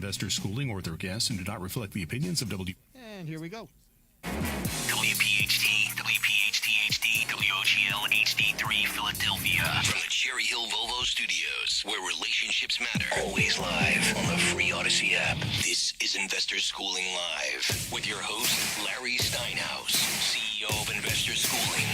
Investor Schooling or their guests and do not reflect the opinions of And here we go. WPHT, WPHT HD, WOGL HD3 Philadelphia. From the Cherry Hill Volvo Studios, where relationships matter. Always live on the free Odyssey app. This is Investor Schooling Live with your host, Larry Steinhaus, CEO of Investor Schooling.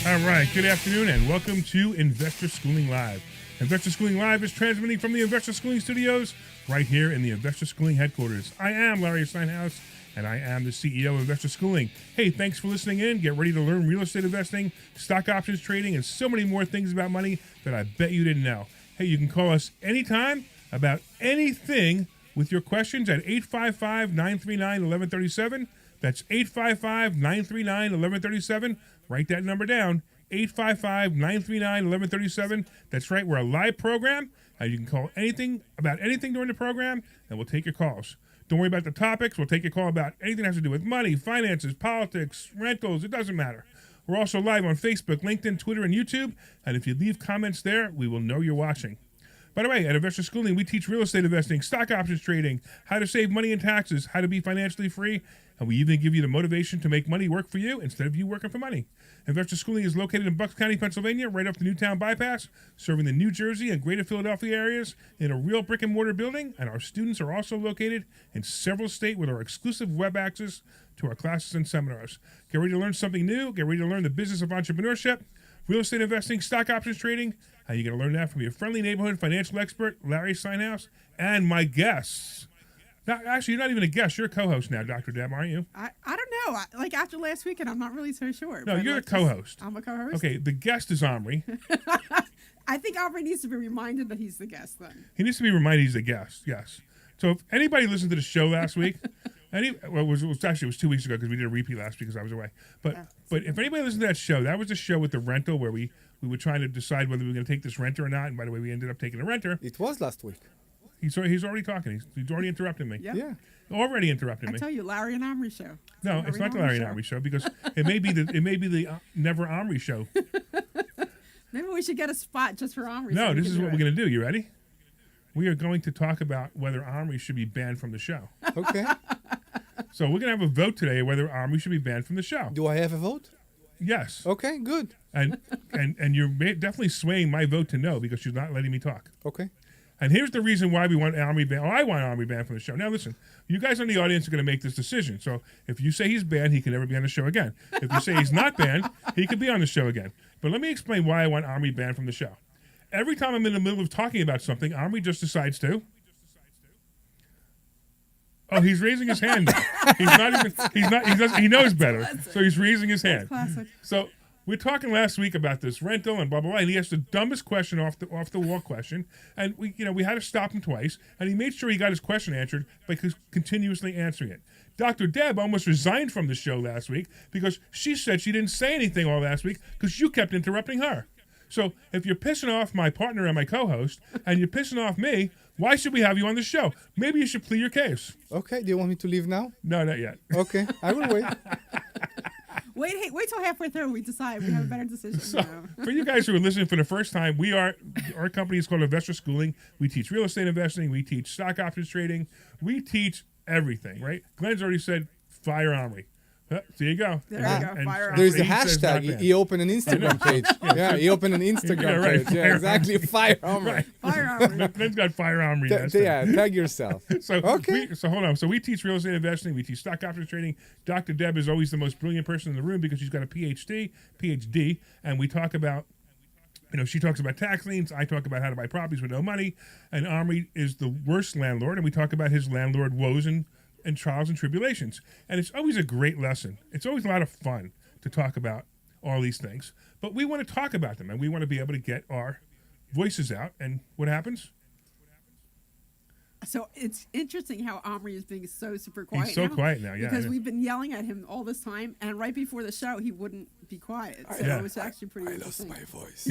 All right, good afternoon and welcome to Investor Schooling Live. Investor Schooling Live is transmitting from the Investor Schooling Studios right here in the Investor Schooling headquarters. I am Larry Steinhaus, and I am the CEO of Investor Schooling. Hey, thanks for listening in. Get ready to learn real estate investing, stock options trading, and so many more things about money that I bet you didn't know. Hey, you can call us anytime about anything with your questions at 855-939-1137. That's 855-939-1137. Write that number down, 855-939-1137. That's right, we're a live program. You can call anything about anything during the program, and we'll take your calls. Don't worry about the topics. We'll take your call about anything that has to do with money, finances, politics, rentals. It doesn't matter. We're also live on Facebook, LinkedIn, Twitter, and YouTube. And if you leave comments there, we will know you're watching. By the way, at Investor Schooling, we teach real estate investing, stock options trading, how to save money and taxes, how to be financially free, and we even give you the motivation to make money work for you instead of you working for money. Investor Schooling is located in Bucks County, Pennsylvania, right off the Newtown Bypass, serving the New Jersey and Greater Philadelphia areas in a real brick-and-mortar building, and our students are also located in several states with our exclusive web access to our classes and seminars. Get ready to learn something new. Get ready to learn the business of entrepreneurship, real estate investing, stock options trading. You're going to learn that from your friendly neighborhood financial expert, Larry Steinhaus, and my guests. Now, actually, you're not even a guest. You're a co-host now, Dr. Deb, aren't you? I don't know. Like after last weekend, I'm not really so sure. No, you're a co-host. I'm a co-host? Okay, the guest is Omri. I think Omri needs to be reminded that he's the guest then. He needs to be reminded he's a guest, yes. So if anybody listened to the show last week, it was 2 weeks ago because we did a repeat last week because I was away. But if anybody listened to that show, that was the show with the rental where we were trying to decide whether we were going to take this renter or not. And by the way, we ended up taking a renter. It was last week. He's already talking. He's already interrupted me. Yeah. Already interrupted me. I tell you, Larry and Omri show. No, it's not the Larry and Omri show because it may be the Never Omri show. Maybe we should get a spot just for Omri. No, this is what we're going to do. You ready? We are going to talk about whether Omri should be banned from the show. Okay. So we're going to have a vote today whether Omri should be banned from the show. Do I have a vote? Yes. Okay, good. And you're definitely swaying my vote to no because she's not letting me talk. Okay. And here's the reason why we want Omri banned. I want Omri banned from the show. Now, listen, you guys in the audience are going to make this decision. So if you say he's banned, he can never be on the show again. If you say he's not banned, he could be on the show again. But let me explain why I want Omri banned from the show. Every time I'm in the middle of talking about something, Omri just decides to. Oh, he's raising his hand now. He knows better. So he's raising his hand. Classic. So we were talking last week about this rental and blah, blah, blah, and he asked the dumbest question off the wall question. And we had to stop him twice. And he made sure he got his question answered by continuously answering it. Dr. Deb almost resigned from the show last week because she said she didn't say anything all last week because you kept interrupting her. So if you're pissing off my partner and my co-host and you're pissing off me, why should we have you on the show? Maybe you should plead your case. Okay, do you want me to leave now? No, not yet. Okay, I will wait. Wait till halfway through. We decide. We have a better decision. So, for you guys who are listening for the first time, our company is called Investor Schooling. We teach real estate investing. We teach stock options trading. We teach everything, right? Glenn's already said, fire Omri. There you go. There you go. Fire There's the he says hashtag. not He opened an Instagram page. Yeah, he opened an Instagram right. page. Yeah, exactly. Fire Omri. Right. Fire Omri. Glenn's got fire Omri. Yeah, tag yourself. So Okay. So hold on. So we teach real estate investing. We teach stock options trading. Dr. Deb is always the most brilliant person in the room because she's got a PhD, and we talk about, she talks about tax liens. I talk about how to buy properties with no money, and Omri is the worst landlord, and we talk about his landlord woes and trials and tribulations. And it's always a great lesson. It's always a lot of fun to talk about all these things. But we want to talk about them, and we want to be able to get our voices out. And what happens? So it's interesting how Omri is being so super quiet. He's so quiet now, yeah. Because we've been yelling at him all this time, and right before the show, he wouldn't be quiet. So it was actually pretty interesting. I lost my voice.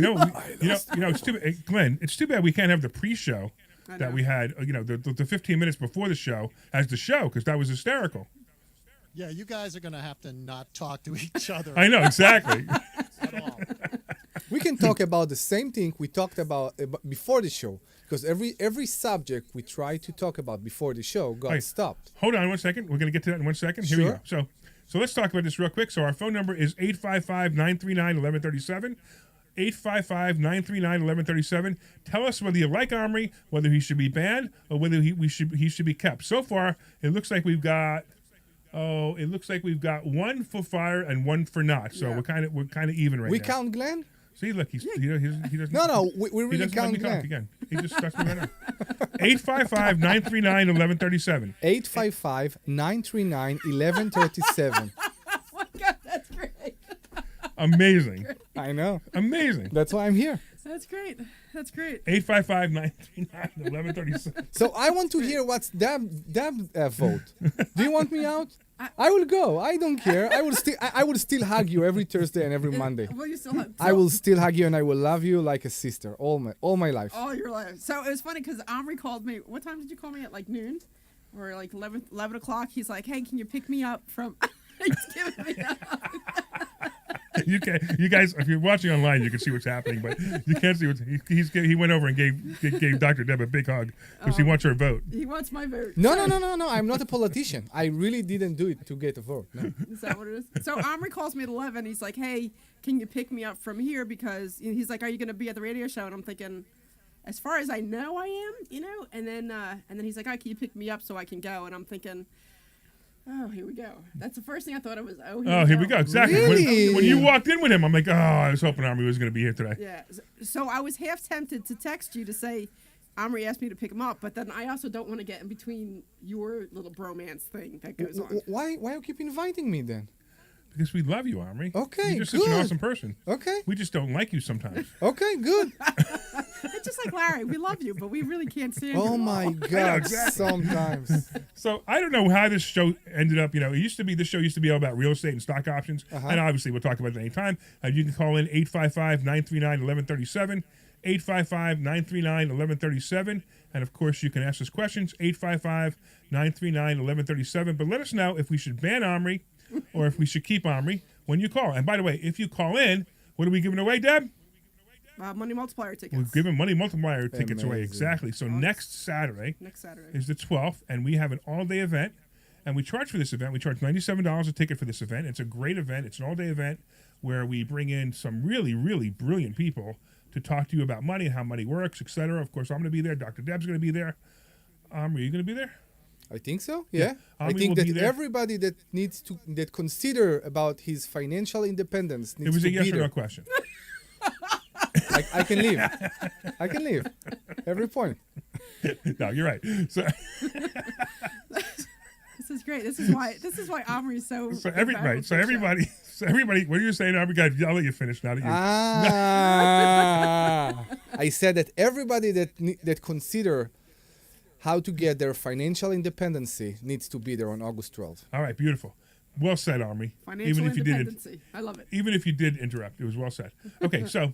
It's too bad, Glenn. It's too bad we can't have the pre-show that we had. The 15 minutes before the show as the show because that was hysterical. Yeah, you guys are going to have to not talk to each other. I know exactly. At all. We can talk about the same thing we talked about before the show, because every subject we try to talk about before the show got Hey, stopped. Hold on 1 second. We're going to get to that in 1 second. Here we Sure. go. So let's talk about this real quick. So our phone number is 855-939-1137. 855-939-1137. Tell us whether you like Omri, whether he should be banned, or whether he should be kept. So far, it looks like we've got one for fire and one for not. So Yeah. we're kind of even right We now. count Glenn? See, look, he doesn't. No, we He really doesn't let count me talk Glenn. again. He just starts me right now. 855-939-1137. 855-939-1137. Oh my God, that's great. Amazing. I know. Amazing. That's why I'm here. That's great. That's great. 855-939-1137. So I want to hear what's Deb vote. Do you want me out? I will go. I don't care. I will still hug you every Thursday and every Monday. Well, you still have. I will still hug you and I will love you like a sister all my life. All your life. So it was funny because Omri called me. What time did you call me at? Like noon, or like 11 o'clock? He's like, "Hey, can you pick me up from?" He's giving me up. You guys, if you're watching online, you can see what's happening, but you can't see what's. He went over and gave Dr. Deb a big hug because he wants her vote. He wants my vote. No. I'm not a politician. I really didn't do it to get a vote. No. Is that what it is? So Omri calls me at 11. He's like, "Hey, can you pick me up from here?" Because he's like, "Are you going to be at the radio show?" And I'm thinking, as far as I know, I am. And then he's like, "Oh, can you pick me up so I can go?" And I'm thinking, oh, here we go. That's the first thing I thought it was. Oh, Here we go. Exactly. Really? When you walked in with him, I'm like, I was hoping Omri was going to be here today. Yeah. So I was half tempted to text you to say, Omri asked me to pick him up, but then I also don't want to get in between your little bromance thing that goes on. Why you keep inviting me then? Because we love you, Omri. Okay, You're just such an good. awesome person. Okay. We just don't like you sometimes. Okay, good. It's just like Larry. We love you, but we really can't stand you. Oh my God, exactly. sometimes. So I don't know how this show ended up. This show used to be all about real estate and stock options, and obviously we'll talk about it anytime. You can call in 855-939-1137, 855-939-1137, and of course you can ask us questions 855-939-1137. But let us know if we should ban Omri or if we should keep Omri when you call. And by the way, if you call in, what are we giving away, Deb? Money multiplier tickets. We're giving money multiplier tickets away. Amazing. Exactly. So next Saturday Next Saturday. is the 12th, and we have an all-day event. And we charge for this event. We charge $97 a ticket for this event. It's a great event. It's an all-day event where we bring in some really, really brilliant people to talk to you about money and how money works, etc. Of course, I'm going to be there. Dr. Deb's going to be there. Are you going to be there? I think so. Yeah. I Omri think will that be there. everybody that consider about his financial independence needs It was to a yes be or there. no question. I can leave. I can leave. Every point. No, you're right. So This is great. This is why Omri is so. everybody. What are you saying, Omri? God, I'll let you finish now that you. I said that everybody that consider how to get their financial independency needs to be there on August 12th. All right, beautiful. Well said, Omri. Financial independency. I love it. Even if you did interrupt, it was well said. Okay, so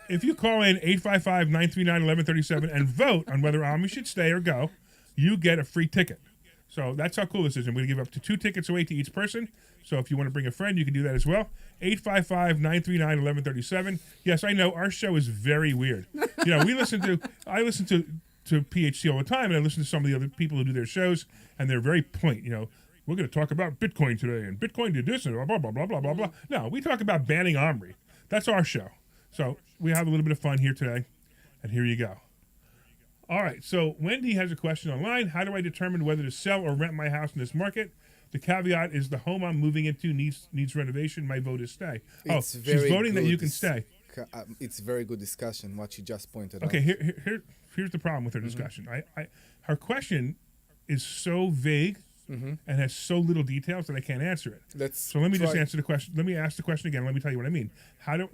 if you call in 855-939-1137 and vote on whether Omri should stay or go, you get a free ticket. So that's how cool this is. I'm going to give up to 2 tickets away to each person. So if you want to bring a friend, you can do that as well. 855-939-1137. Yes, I know our show is very weird. I listen to PHT all the time, and I listen to some of the other people who do their shows, and they're very point. We're going to talk about Bitcoin today, and Bitcoin did this, and blah, blah, blah, blah, blah, blah, blah. No, we talk about banning Omri. That's our show. So we have a little bit of fun here today, and here you go. All right, so Wendy has a question online. How do I determine whether to sell or rent my house in this market? The caveat is the home I'm moving into needs renovation. My vote is stay. It's She's very voting that good you can stay. It's very good discussion, what you just pointed Okay, out. here's the problem with her discussion. Her question is so vague and has so little details that I can't answer it. So let me just answer the question. Let me ask the question again. Let me tell you what I mean.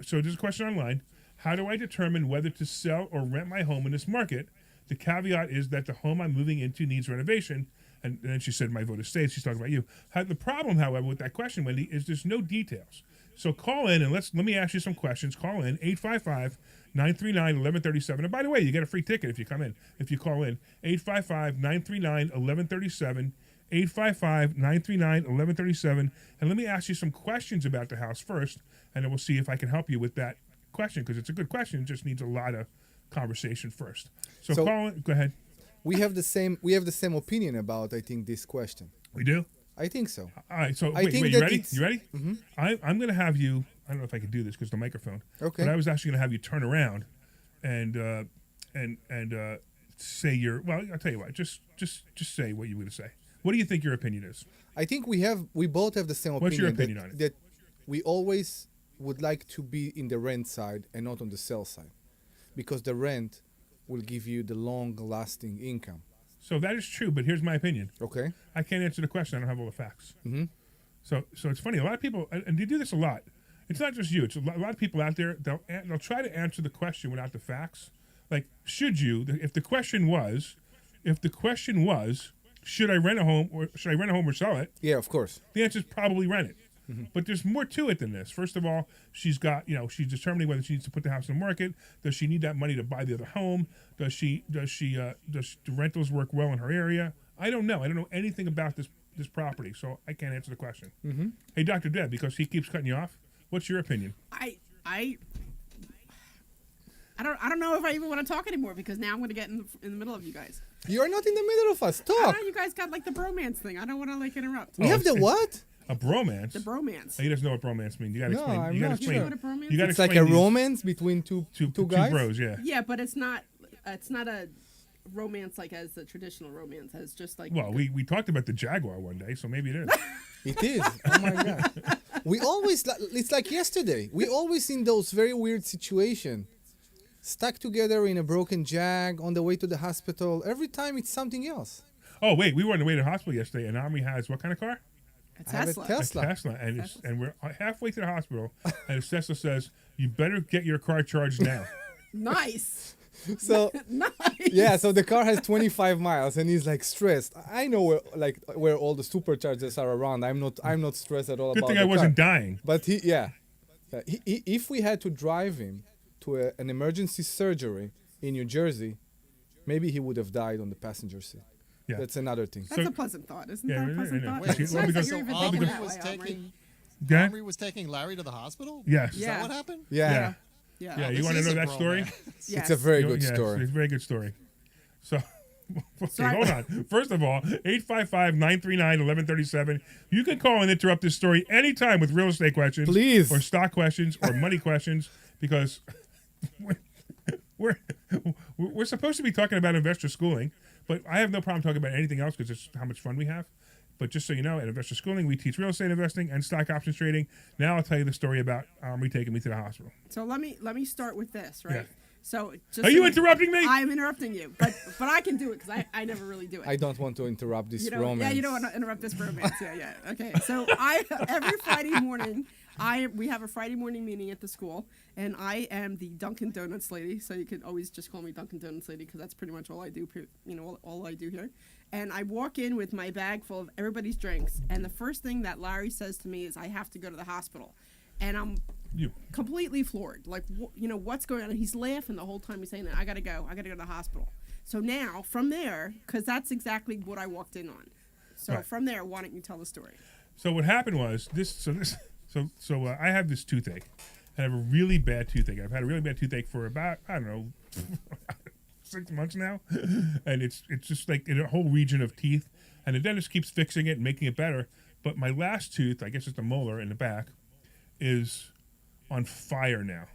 So there's a question online. How do I determine whether to sell or rent my home in this market? The caveat is that the home I'm moving into needs renovation. And then she said, my vote is stay. She's talking about you. The problem, however, with that question, Wendy, is there's no details. So call in and let me ask you some questions. Call in 855-939-1137. And by the way, you get a free ticket if you come in. If you call in 855-939-1137, 855-939-1137. And let me ask you some questions about the house first, and then we'll see if I can help you with that question because it's a good question. It just needs a lot of conversation first. So So- Colin, go ahead. We have the same opinion about, I think, this question. We do. I think so. All right. So I wait, think you that ready? it's- You ready? Mm-hmm. I'm going to have you. I don't know if I can do this because the microphone. Okay. But I was actually going to have you turn around and say your. Well, I'll tell you what. Just say what you were going to say. What do you think your opinion is? I think we both have the same opinion. What's your opinion on it? That we always would like to be in the rent side and not on the sell side, because the rent will give you the long-lasting income. So that is true, but here's my opinion. Okay. I can't answer the question. I don't have all the facts. Mm-hmm. So it's funny. A lot of people, and you do this a lot. It's not just you. It's a lot of people out there. They'll try to answer the question without the facts. Like, should you? If the question was, should I rent a home or sell it? Yeah, of course. The answer is probably rent it. Mm-hmm. But there's more to it than this. First of all, she's determining whether she needs to put the house on the market. Does she need that money to buy the other home? Does the rentals work well in her area? I don't know. I don't know anything about this property, so I can't answer the question. Mm-hmm. Hey, Dr. Deb, because he keeps cutting you off, what's your opinion? I don't know if I even want to talk anymore because now I'm going to get in the middle of you guys. You're not in the middle of us. I Talk. know you guys got like the bromance thing. I don't want to like interrupt. We have the what? A bromance? The bromance. He doesn't know what bromance means. You got to No, explain. I'm You got to not explain. You know what a bromance You got to It's like explain a these romance between two guys. Two bros, yeah. Yeah, but it's not a romance like as the traditional romance. It's just like Well, we talked about the Jaguar one day, so maybe it is. It is. Oh my god. We always. It's like yesterday. We always in those very weird situations, stuck together in a broken Jag on the way to the hospital. Every time it's something else. Oh, wait, we were on the way to the hospital yesterday, and Omri has what kind of car? a I have a Tesla. Tesla. A Tesla, and we're halfway to the hospital, and his Tesla says, "You better get your car charged now." Nice. So Nice. yeah, so the car has 25 miles, and he's like stressed. I know where all the superchargers are around. I'm not stressed at all Good about thing the I wasn't car. dying. But if we had to drive him to an emergency surgery in New Jersey, maybe he would have died on the passenger seat. Yeah. That's another thing. That's So- a pleasant thought, isn't Yeah, that a pleasant I know. thought? Wait, It's well, nice that because- you're even so thinking Omri that was way, Omri. taking Okay? Omri was taking Larry to the hospital? Yes. Is Yeah. that what happened? Yeah. Yeah. Yeah, This you want to is know a that story? bromance. Yes. It's a very good Yes, story. It's a very good story. So, okay, Sorry. hold on. First of all, 855-939-1137. You can call and interrupt this story anytime with real estate questions. Please. Or stock questions or money questions because we're supposed to be talking about investor schooling, but I have no problem talking about anything else because it's how much fun we have. But just so you know, at Investor Schooling, we teach real estate investing and stock options trading. Now I'll tell you the story about Omri taking me to the hospital. So let me start with this, right? Yeah. So just Are you interrupting me? I'm interrupting you, but I can do it because I never really do it. I don't want to interrupt this You don't, romance. yeah, you don't want to interrupt this romance. Yeah. Okay. So every Friday morning, we have a Friday morning meeting at the school, and I am the Dunkin' Donuts lady. So you can always just call me Dunkin' Donuts lady because that's pretty much all I do. All I do here. And I walk in with my bag full of everybody's drinks, and the first thing that Larry says to me is, "I have to go to the hospital," and I'm completely floored. Like, what's going on? And he's laughing the whole time he's saying that. I gotta go to the hospital. So now, from there, because that's exactly what I walked in on. So Right. from there, why don't you tell the story? So what happened was I have this toothache. I have a really bad toothache. I've had a really bad toothache for about, I don't know, 6 months now, and it's just like in a whole region of teeth, and the dentist keeps fixing it and making it better. But my last tooth, I guess it's the molar in the back, is on fire now.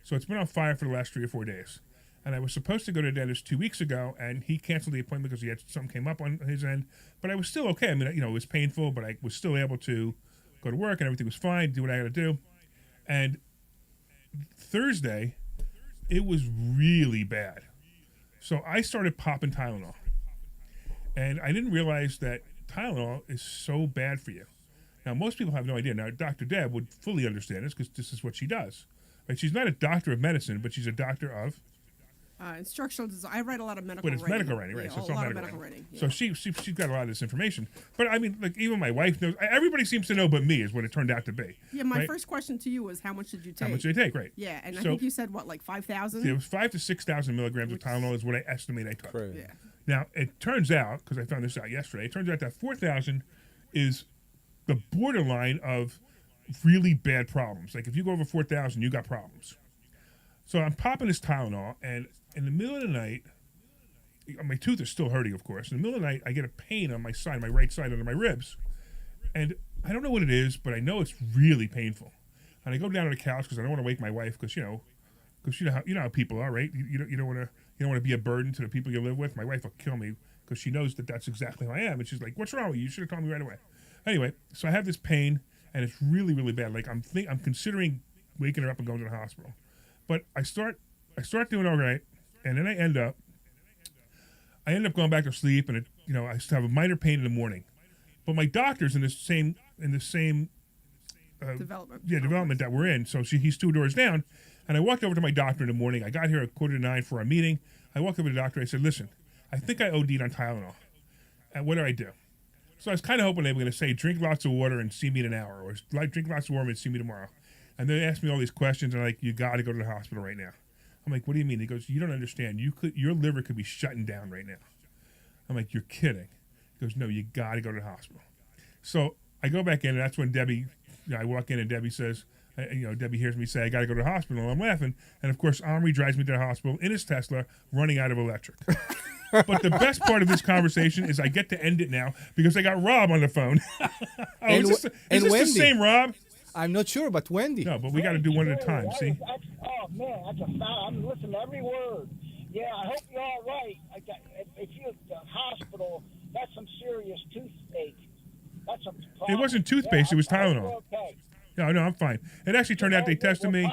So it's been on fire for the last 3 or 4 days. And I was supposed to go to the dentist 2 weeks ago, and he canceled the appointment because he had something came up on his end. But I was still okay. I mean, it was painful, but I was still able to go to work, and everything was fine, do what I got to do. And Thursday, it was really bad. So I started popping Tylenol. And I didn't realize that Tylenol is so bad for you. Now, most people have no idea. Now, Dr. Deb would fully understand this because this is what she does. Right? She's not a doctor of medicine, but she's a doctor of... Instructional design. I write a lot of medical But it's writing. medical writing, right? Yeah, So it's a all lot of medical medical writing. writing. So she's got a lot of this information. But I mean, like even my wife knows. Everybody seems to know, but me is what it turned out to be. Yeah, my right? first question to you was, how much did you take? How much did I take? Right. Yeah, and I So- think you said, what, like 5,000? It was 5,000 to 6,000 milligrams of Tylenol is what I estimate I took. Crazy. Yeah. Now it turns out, because I found this out yesterday, it turns out that 4,000 is the borderline of really bad problems. Like if you go over 4,000, you got problems. So I'm popping this Tylenol, and in the middle of the night, my tooth is still hurting, of course. In the middle of the night, I get a pain on my side, my right side under my ribs. And I don't know what it is, but I know it's really painful. And I go down to the couch because I don't want to wake my wife because you know how people are, right? You don't want to be a burden to the people you live with. My wife will kill me because she knows that that's exactly how I am, and she's like, "What's wrong with you? You should have told me right away." Anyway, so I have this pain, and it's really, really bad. Like I'm considering waking her up and going to the hospital, but I start doing all right, and then I end up going back to sleep, and I still have a minor pain in the morning. But my doctor's in the same development that we're in. So he's 2 doors down, and I walked over to my doctor in the morning. I got here at 8:45 for our meeting. I walked over to the doctor. I said, "Listen, I think I OD'd on Tylenol. And what do I do?" So I was kind of hoping they were going to say, "Drink lots of water and see me in an hour," or "Drink lots of water and see me tomorrow." And they asked me all these questions, and I'm like, "You got to go to the hospital right now." I'm like, "What do you mean?" He goes, "You don't understand. Your liver could be shutting down right now." I'm like, "You're kidding." He goes, "No, you got to go to the hospital." So I go back in, and that's when Debbie, I walk in, and Debbie says, Debbie hears me say, "I got to go to the hospital." And I'm laughing. And of course, Omri drives me to the hospital in his Tesla, running out of electric. But the best part of this conversation is I get to end it now because I got Rob on the phone. Is this the same Rob? I'm not sure, but Wendy. No, but we got to do one at a time, see? Oh, man, that's a foul. I'm listening to every word. Yeah, I hope you're all right. If you're at the hospital, that's some serious toothache. That's a problem. It wasn't toothpaste, it was Tylenol. Okay. No, I'm fine. It actually turned out they tested me.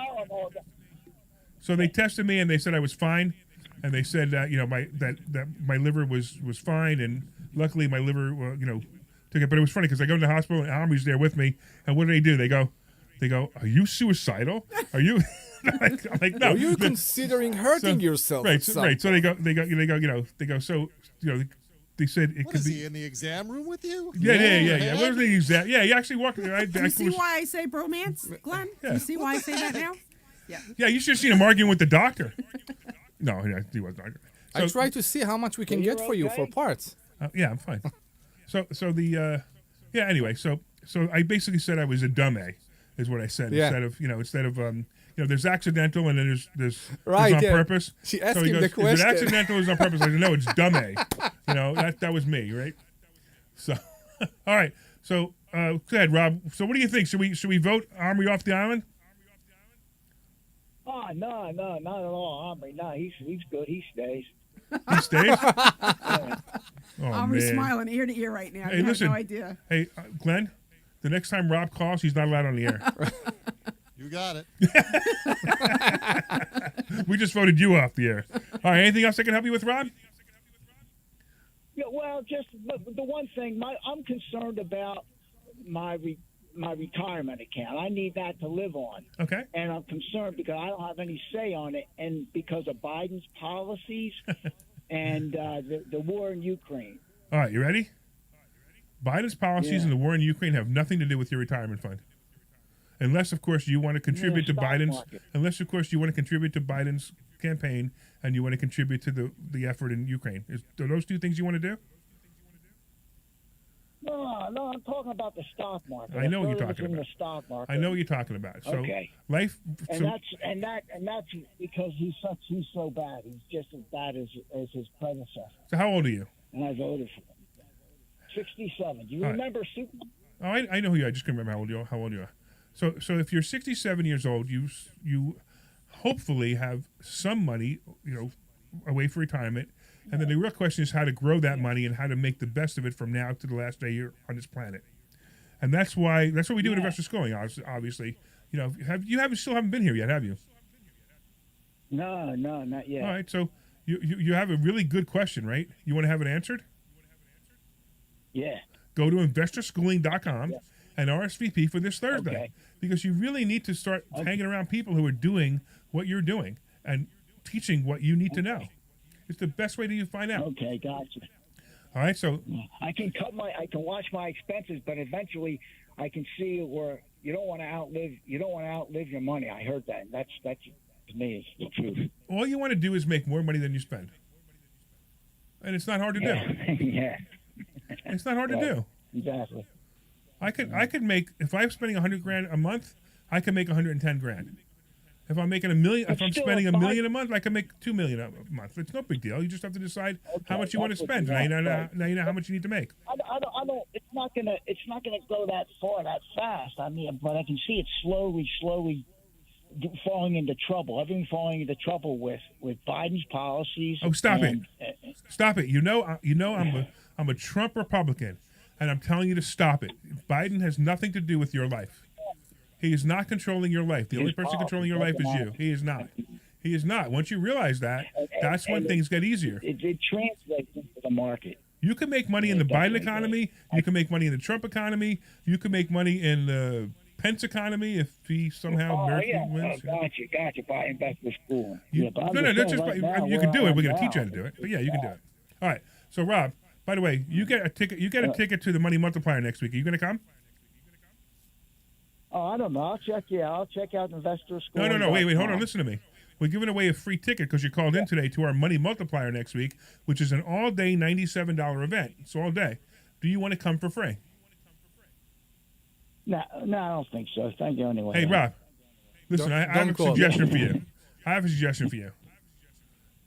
So they tested me, and they said I was fine. And they said that my liver was fine, and luckily my liver took it. But it was funny because I go to the hospital and Omri's there with me, and what do? They go, "Are you suicidal? Are you?" I'm like, "No." Are you considering hurting yourself? Right. So they go. So they said it What could is be. he in the exam room with you? Yeah. What was the exam? Yeah, he actually walked. Do you see why I say bromance, Glenn? Yeah. Do you see why I say that now? Yeah, you should have seen him arguing with the doctor. No, he wasn't arguing. I try to see how much we can get for you for parts. Yeah, I'm fine. Anyway, so I basically said I was a dumb A, is what I said. Yeah. Instead of there's accidental and then there's Right, on yeah. purpose. She asked so he him goes, the question. Is it accidental or is it on purpose? I said, no, it's dumb A. That was me, right? So, all right. So, go ahead, Rob. So, what do you think? Should we vote Omri off the island? Oh, no, not at all, Omri. No, he's good. He stays. He stays? Oh, Omri's man. smiling ear to ear right now. Hey, You listen. have no idea. Hey, Glenn, the next time Rob calls, he's not allowed on the air. You got it. We just voted you off the air. All right, anything else I can help you with, Rob? Yeah, well, just the one thing, I'm concerned about my retirement account. I need that to live on. Okay. And I'm concerned because I don't have any say on it, and because of Biden's policies and the war in Ukraine. All right, you ready? Biden's policies Yeah. and the war in Ukraine have nothing to do with your retirement fund. Unless, of course, you want to contribute to stock Biden's. market. Unless, of course, you want to contribute to Biden's campaign and you want to contribute to the effort in Ukraine. Are those two things you want to do? No, I'm talking about the stock market. I know what you're thought it was talking in about. the stock market. I know what you're talking about. So Okay. life. And So, that's because he's so bad. He's just as bad as his predecessor. so how old are you? And I voted for him. 67. Do you All right. remember Super? Oh, I know who you are. I just couldn't remember how old you are. So if you're 67 years old, you hopefully have some money, away for retirement. And then the real question is how to grow that money and how to make the best of it from now to the last day you're on this planet. And that's what we do at Investor Schooling, obviously. You still haven't been here yet, have you? No, not yet. All right, so you have a really good question, right? You want to have it answered? Yeah. Go to investorschooling.com and RSVP for this Thursday. Okay. Because you really need to start hanging around people who are doing what you're doing and teaching what you need to know. It's the best way to find out. Okay, gotcha. All right, so I can watch my expenses, but eventually I can see where you don't want to outlive your money. I heard that. That's to me is the truth. all you want to do is make more money than you spend. And it's not hard to do. Yeah. It's not hard to do. Exactly. I could make, if I'm spending $100,000 a month, I could make $110,000. If I'm making $1 million, if It's I'm still spending a $1 million a month, I can make $2 million a month. It's no big deal. You just have to decide how much you want to that's what spend. you Now you know. want, Now you know how much you need to make. I don't. It's not gonna go that far that fast. I mean, but I can see it slowly falling into trouble. Everything falling into trouble with Biden's policies. Oh, stop and, it! Stop it! I'm a Trump Republican, and I'm telling you to stop it. Biden has nothing to do with your life. He is not controlling your life. The only person controlling your life is you. He is not. He is not. Once you realize that, that's when things get easier. It translates into the market. You can make money in the Biden economy. You can make money in the Trump economy. You can make money in the Pence economy if he somehow wins. Gotcha. Buying back the school. No, that's just you can do it. We're going to teach you how to do it. But yeah, you can do it. All right. So Rob, by the way, you get a ticket. You get a ticket to the Money Multiplier next week. Are you going to come? Oh, I don't know. I'll check you out. I'll check out Investor School. No. Wait. Hold on. Listen to me. We're giving away a free ticket because you called in today to our Money Multiplier next week, which is an all-day $97 event. It's all day. Do you want to come for free? No, I don't think so. Thank you anyway. Hey, Rob, listen, I have a suggestion for you. I have a suggestion for you.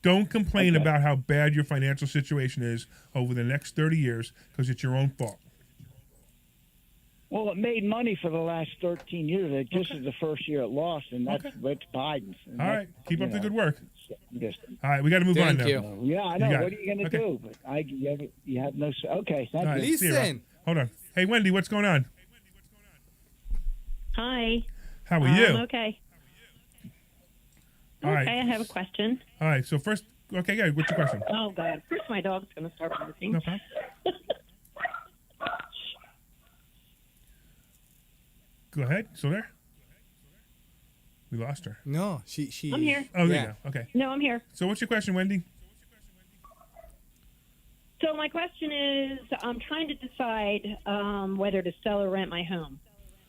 Don't complain about how bad your financial situation is over the next 30 years because it's your own fault. Well, it made money for the last 13 years. This is the first year it lost, and that's Biden's. All right. Keep up the good work. Just, all right. We got to move on now. Yeah, I know. What are you going to do? But you have no. Okay, thank right, you. Listen. Hold on. Hey, Wendy, what's going on? Hi. How are you? Okay. All right. Okay, I have a question. All right. So first, okay, yeah. What's your question? Oh God! First, my dog's going to start barking. No problem. Go ahead. Still there? We lost her. No, she. I'm here. Oh, there you go. Okay. No, I'm here. So what's your question, Wendy? So my question is, I'm trying to decide whether to sell or rent my home.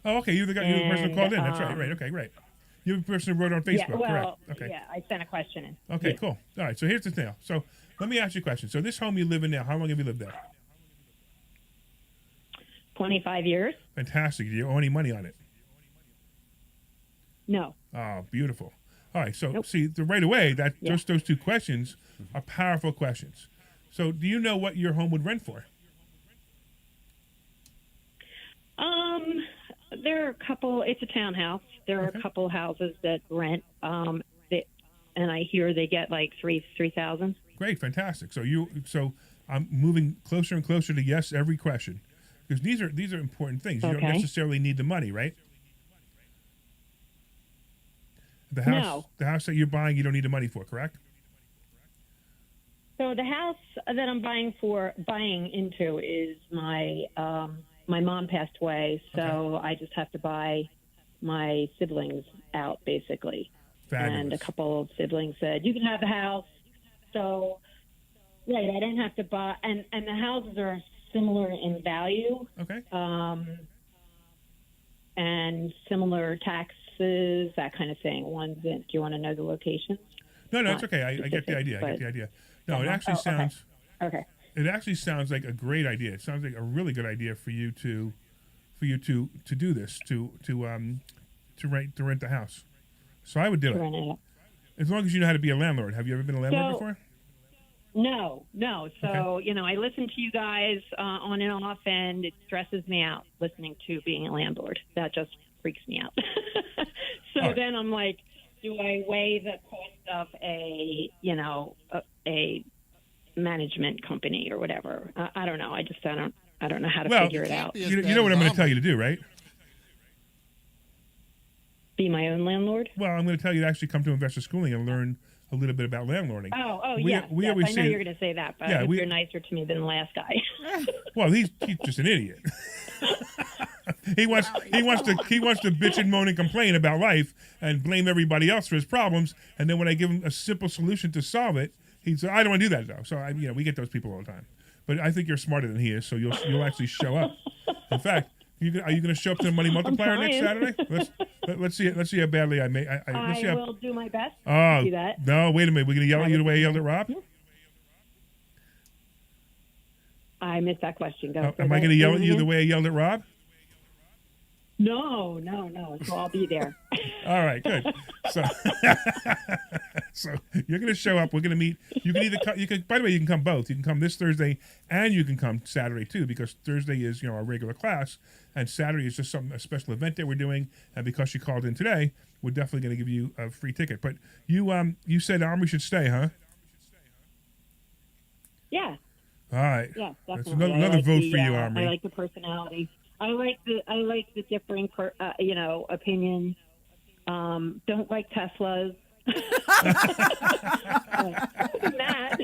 Oh, okay. You're the person who called in. That's right. Right. Okay. Great. You're the person who wrote on Facebook. Yeah, well, correct. Okay. yeah, I sent a question in. Okay. Yeah. Cool. All right. So here's the thing. So let me ask you a question. So this home you live in now, how long have you lived there? 25 years. Fantastic. Do you owe any money on it? No. Oh, beautiful. All right. So see, right away, just those two questions are powerful questions. So do you know what your home would rent for? There are a couple. It's a townhouse. There are a couple houses that rent. And I hear they get like $3,000. Great, fantastic. So I'm moving closer and closer to yes every question because these are important things. You don't necessarily need the money, right? The house that you're buying, you don't need the money for, correct? So the house that I'm buying into is my mom passed away, so I just have to buy my siblings out basically. Fabulous. And a couple of siblings said you can have the house. So right, I didn't have to buy, and the houses are similar in value. Okay. And similar taxes, that kind of thing. Do you want to know the locations? No, it's okay. I get the idea. I get the idea. No, it actually sounds. Okay. It actually sounds like a great idea. It sounds like a really good idea for you to do this to rent the house. So I would do it. As long as you know how to be a landlord. Have you ever been a landlord before? No. So, I listen to you guys on and off, and it stresses me out listening to being a landlord. That just freaks me out. Then I'm like, do I weigh the cost of a management company or whatever? I don't know. I don't know how to figure it out. You know what I'm going to tell you to do, right? Be my own landlord? Well, I'm going to tell you to actually come to Investor Schooling and learn a little bit about landlording. Yes. I know you're going to say that, but you're nicer to me than the last guy. Well, he's just an idiot. he wants to bitch and moan and complain about life and blame everybody else for his problems. And then when I give him a simple solution to solve it, he says, "I don't want to do that though." So we get those people all the time. But I think you're smarter than he is, so you'll actually show up. In fact, are you going to show up to the Money Multiplier next Saturday? Let's see it. Let's see how badly I may. I will do my best to do that. No, wait a minute. We're going to yell at you the way I yelled at Rob? I missed that question. Am I going to yell at you the way I yelled at Rob? No. So I'll be there. All right, good. So, so you're going to show up. We're going to meet. You can either you can. By the way, you can come both. You can come this Thursday, and you can come Saturday too, because Thursday is our regular class, and Saturday is just a special event that we're doing. And because you called in today, we're definitely going to give you a free ticket. But you said Armory should stay, huh? Yeah. All right. Yeah, That's definitely. another vote for you, I Armory. like the personality. I like the differing, opinions. Don't like Teslas. Other than that.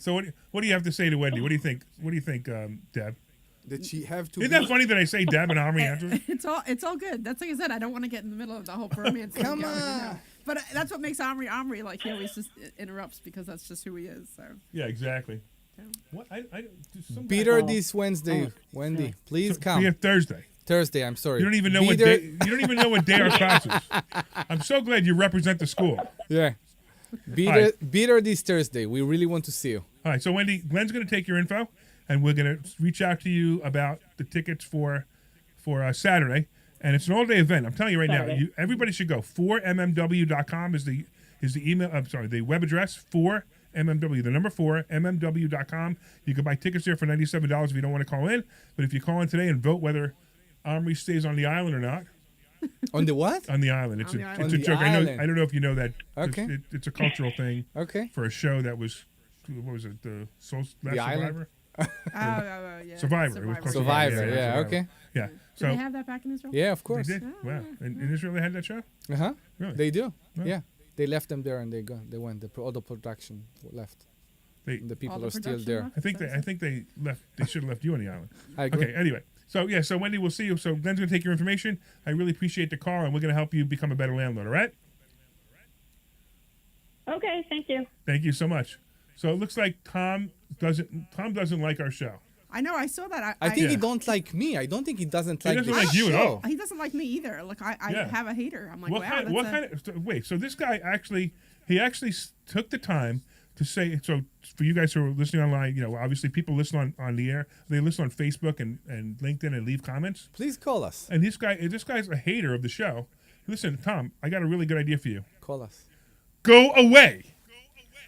So what do you have to say to Wendy? What do you think? What do you think, Deb? That she have to. Isn't that funny that I say Deb and Armory answers? It's all good. That's like I said. I don't want to get in the middle of the whole bromance thing. Come going, on. But that's what makes Omri. Like he always just interrupts because that's just who he is. So Yeah, exactly. What some Beat guy- her this Wednesday, Wendy. Please come. Yeah, Thursday. Thursday. I'm sorry. You don't even know Beat what her- day. You don't even know what day our class is. I'm so glad you represent the school. Yeah. Beat All her. right. Beat her this Thursday. We really want to see you. All right, so Wendy, Glenn's going to take your info, and we're going to reach out to you about the tickets for Saturday, and it's an all-day event. I'm telling you right now, everybody should go. 4mmw.com is the email. I'm sorry, the web address. 4mmw, the number 4mmw.com. You can buy tickets there for $97 if you don't want to call in, but if you call in today and vote whether Armory stays on the island or not. On the what? On the island. It's On a the it's island. a On the joke. island. I don't know if you know that. Okay. It's a cultural thing. Okay. For a show that was, what was it? The Last Island? Survivor. yeah. Survivor. It was called Survivor. Yeah. Survivor. Okay. Yeah. Do So they have that back in Israel? Yeah, of they course. did. Wow. In Israel they had that show. Uh huh. Really? They do. Wow. Yeah. They left them there and they went. All the production left. They, The people All the are still production there. left? I think they left. They should have left you on the island. I agree. Okay. Anyway. So yeah. So Wendy, we'll see you. So Glenn's gonna take your information. I really appreciate the call, and we're gonna help you become a better landlord. All right. Okay, thank you. Thank you so much. So it looks like Tom doesn't like our show. I know. I saw that. I think he Yeah. don't like me. I don't think he doesn't He like doesn't the like you at show. all. He doesn't like me either. Like I Yeah. have a hater. I'm like, What wow. kind? What kind of? Wait. So this guy actually took the time to say. So for you guys who are listening online, obviously people listen on the air. They listen on Facebook and LinkedIn and leave comments. Please call us. And this guy's a hater of the show. Listen, Tom, I got a really good idea for you. Call us. Go away.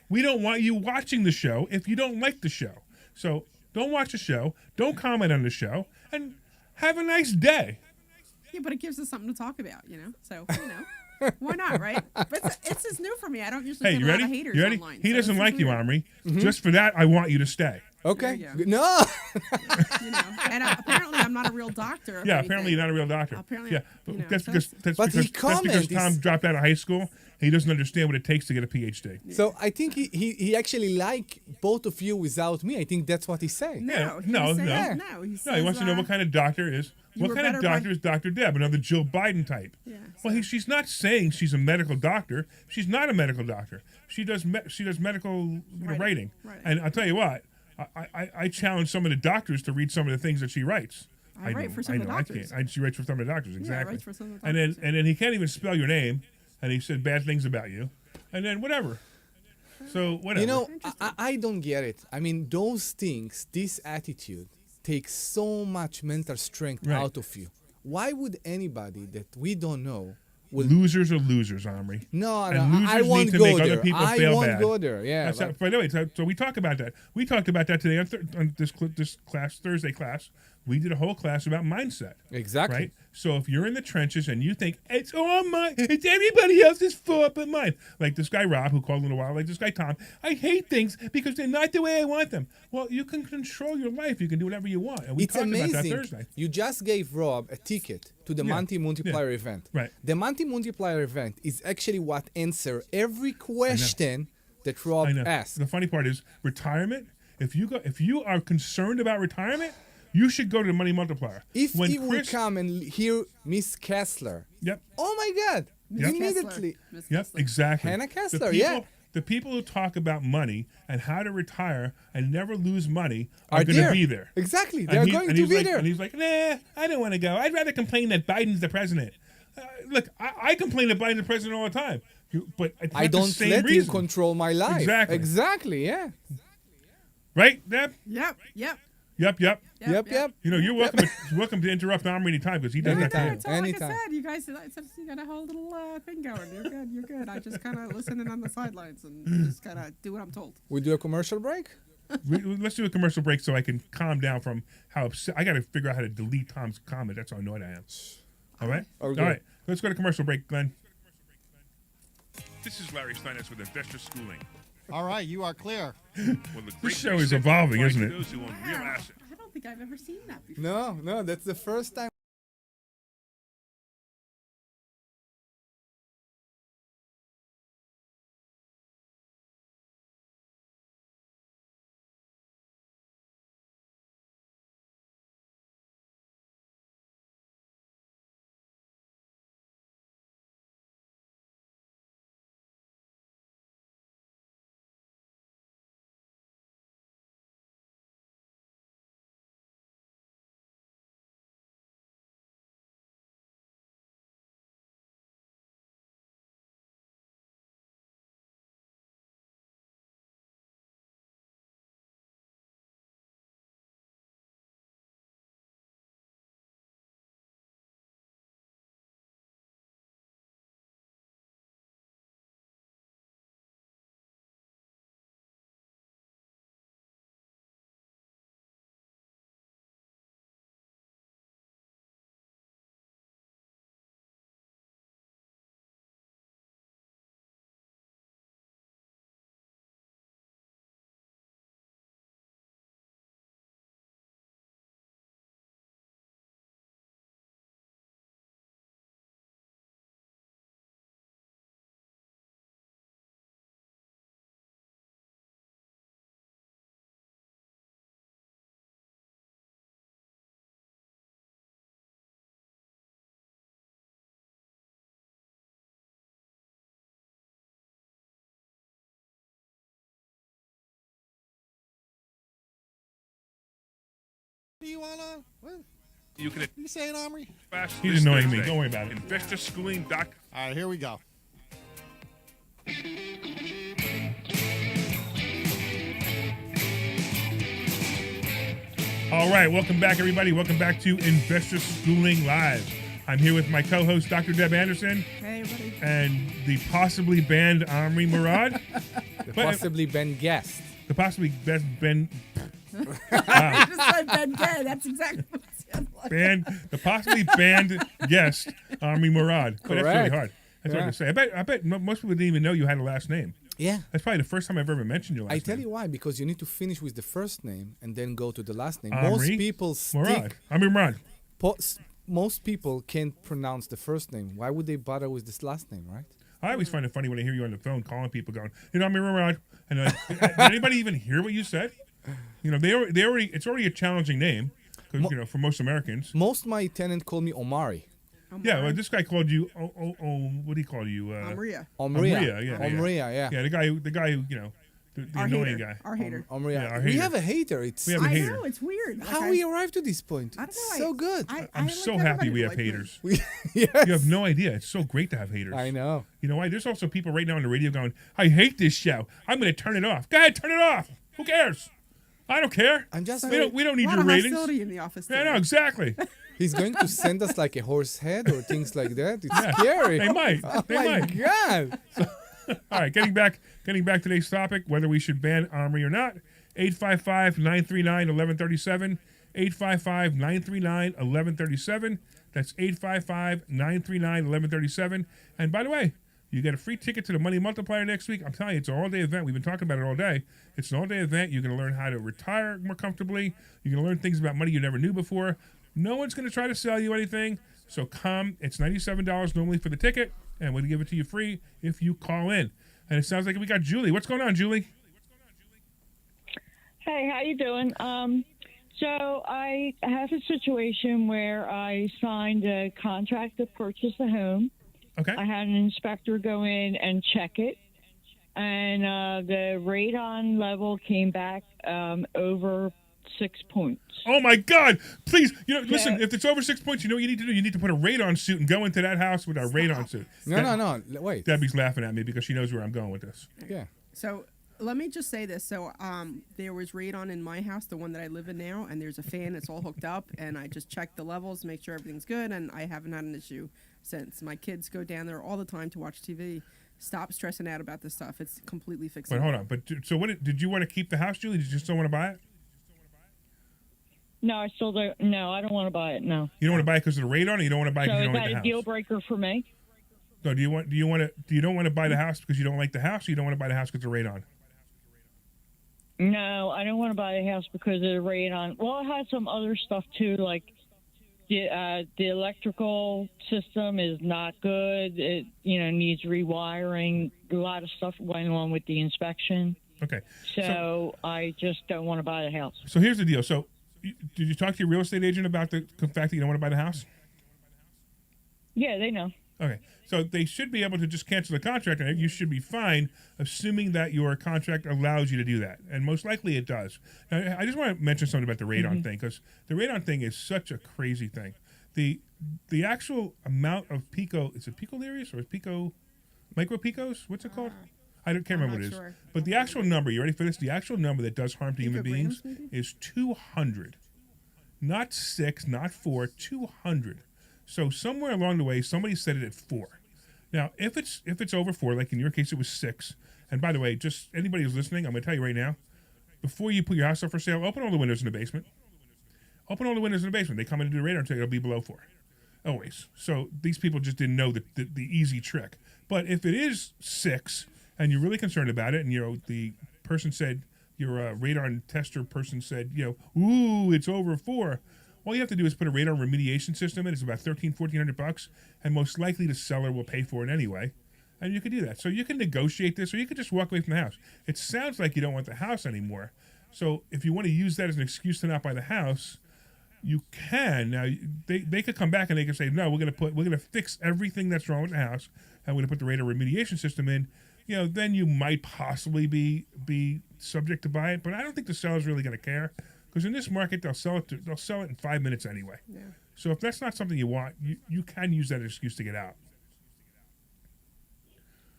We don't want you watching the show if you don't like the show. So don't watch the show. Don't comment on the show, and have a nice day. Yeah, but it gives us something to talk about, So, why not, right? But it's just new for me. I don't usually Hey, get you a ready? lot of haters You ready? online. He so doesn't this is like you, weird. Omri. Just for that, I want you to stay. Okay. There you go. No. And apparently I'm not a real doctor. if Yeah, anything. apparently you're not a real doctor. Apparently, yeah, but you know, that's so because But he Tom commented- dropped out of high school. He doesn't understand what it takes to get a PhD. So I think he actually like both of you without me. I think that's what he's saying. No, he no, was no. saying- no. He No, he says, wants to know what kind of doctor is. you What were kind of better by- doctor is Dr. Deb? Another Jill Biden type. Yeah, Well, she's not saying she's a medical doctor. She's not a medical doctor. She does medical writing. Right. And I'll tell you what, I challenge some of the doctors to read some of the things that she writes. I write for some of the doctors. I can't. She writes for some of the doctors, exactly. writes for some of the And doctors, then he can't even spell your name, and he said bad things about you, and then whatever. So whatever. You know, I don't get it. I mean, those things, this attitude, takes so much mental strength Right. out of you. Why would anybody that we don't know will losers are losers, Omri. No, And no, losers I won't need to go make there. other people I feel won't bad. go there. Yeah. That's but- by the way, so we talk about that. We talked about that today on this class, Thursday class. We did a whole class about mindset. Exactly. Right? So if you're in the trenches and you think it's all mine, it's everybody else's fault but mine. Like this guy Rob who called in a while, like this guy Tom, I hate things because they're not the way I want them. Well, you can control your life. You can do whatever you want. And we It's talked about that amazing. Thursday. You just gave Rob a ticket to the Yeah. Monty Multiplier event. Right. The Monty Multiplier event is actually what answer every question that Rob I know. asked. The funny part is retirement. If you are concerned about retirement, you should go to the Money Multiplier. If When he would Chris- come and hear Miss Kessler, Yep. oh my God, Yep. immediately. Miss Yep, Kessler. exactly. Hannah Kessler, the people, yeah. The people who talk about money and how to retire and never lose money Are are going to there. be there. Exactly, And they're he- going and to he's be like, there. And he's like, nah, I don't want to go. I'd rather complain that Biden's the president. Look, I complain that Biden's the president all the time. But it's I not the don't same let reason. him control my life. Exactly. Exactly, yeah. Right, Deb? Yep. Yep. Yep. You know, you're welcome to interrupt Omri anytime because he does that. Anytime. So like I Anytime. said, you guys, you got a whole little thing going. You're good. I just kind of listening on the sidelines and just kind of do what I'm told. We do a commercial break? Let's do a commercial break so I can calm down from how upset. I got to figure out how to delete Tom's comment. That's how annoyed I am. All right? Okay. All right. Let's go to commercial break, Glenn. This is Larry Steinitz with Investor Schooling. All right, you are clear. Well, the great show is reset evolving, applies isn't to it? Those who own real assets. I don't think I've ever seen that before. No, that's the first time. Do you wanna? What? You can You saying, Omri? fast He's this annoying me. Thursday. Don't worry about it. InvestorSchooling.com. All right, here we go. All right, welcome back, everybody. Welcome back to Investor Schooling Live. I'm here with my co-host, Dr. Deb Anderson, Hey, buddy. and the possibly banned Omri Murad. Possibly Ben Guest. The possibly best Ben I just said Ben Gay. That's exactly what it sounded like. the possibly banned guest, Omri Murad. But that's really Correct. hard. That's hard to say. I bet most people didn't even know you had a last name. Yeah. That's probably the first time I've ever mentioned your last name. I tell you why, because you need to finish with the first name and then go to the last name. Omri Most people Murad. Omri Murad. most people can't pronounce the first name. Why would they bother with this last name, right? I always find it funny when I hear you on the phone calling people, going, "You know, Omri Murad," and like, did anybody even hear what you said? You know, they already. It's already a challenging name, because you know, for most Americans. Most of my tenants call me Omari. Yeah, well, this guy called you. What do you call you? Maria. Omria. yeah. Omria, yeah. Yeah, the guy who you know, the Our annoying hater. guy. Our hater. Omria. Yeah, our We hater. have a hater. It's We have a I hater. know, it's weird. Like, how we arrived to this point. I don't know. It's so good. I'm like so happy everybody we to have like me. haters. Yes. You have no idea. It's so great to have haters. I know. You know why? There's also people right now on the radio going, "I hate this show. I'm going to turn it off." Go ahead, turn it off. Who cares? I don't care. I'm just We don't need a lot your of ratings. hostility in the office. Yeah, today. no, exactly. He's going to send us like a horse head or things like that. It's Yeah. scary. They might. Oh They my might. God. All right, getting back to today's topic, whether we should ban Omri or not. 855-939-1137. 855-939-1137. That's 855-939-1137. And by the way, you get a free ticket to the Money Multiplier next week. I'm telling you, it's an all-day event. We've been talking about it all day. It's an all-day event. You're going to learn how to retire more comfortably. You're going to learn things about money you never knew before. No one's going to try to sell you anything. So come. It's $97 normally for the ticket, and we'll give it to you free if you call in. And it sounds like we got Julie. What's going on, Julie? Hey, how you doing? So I have a situation where I signed a contract to purchase a home. Okay. I had an inspector go in and check it, and the radon level came back over 6 points. Oh my God! Please, listen. If it's over 6 points, you know what you need to do. You need to put a radon suit and go into that house with a radon suit. No. Wait. Debbie's laughing at me because she knows where I'm going with this. Yeah. So let me just say this. So, there was radon in my house, the one that I live in now, and there's a fan. It's all hooked up, and I just checked the levels, make sure everything's good, and I haven't had an issue since. My kids go down there all the time to watch TV. Stop stressing out about this stuff. It's completely fixable. But hold on. So what did you want to keep the house, Julie? Did you still want to buy it? No, I still don't. No, I don't want to buy it. No. You don't want to buy it because of the radon, or you don't want to buy it So because you is don't like that the a house? deal breaker for me? No, do you don't want to buy the house because you don't like the house, or you don't want to buy the house because of the radon? No, I don't want to buy a house because of the radon. Well, it has some other stuff too, like the electrical system is not good. It needs rewiring. A lot of stuff went on with the inspection. Okay. So I just don't want to buy the house. So here's the deal. So did you talk to your real estate agent about the fact that you don't want to buy the house? Yeah, they know. Okay, so they should be able to just cancel the contract, and you should be fine, assuming that your contract allows you to do that, and most likely it does. Now, I just want to mention something about the radon thing, because the radon thing is such a crazy thing. The actual amount of pico, is it picolarius or is pico, micro picos? What's it called? Can't remember what it is. Sure. But the actual number, you ready for this? The actual number that does harm to human beings Picograms, maybe? is 200. Not 6, not 4, 200. So somewhere along the way, somebody set it at 4. Now, if it's over 4, like in your case, it was 6. And by the way, just anybody who's listening, I'm going to tell you right now, before you put your house up for sale, open all the windows in the basement. Open all the windows in the basement. They come in and do the radar and tell you it'll be below 4. Always. So these people just didn't know the easy trick. But if it is 6 and you're really concerned about it, and the person said, your radar tester person said, ooh, it's over 4. All you have to do is put a radar remediation system in. It's about $1,400, and most likely the seller will pay for it anyway. And you can do that. So you can negotiate this, or you can just walk away from the house. It sounds like you don't want the house anymore. So if you want to use that as an excuse to not buy the house, you can. Now they could come back and they can say, no, we're gonna fix everything that's wrong with the house, and we're gonna put the radar remediation system in. Then you might possibly be subject to buy it, but I don't think the seller's really gonna care. Because in this market, they'll sell it in 5 minutes anyway. Yeah. So if that's not something you want, you can use that excuse to get out.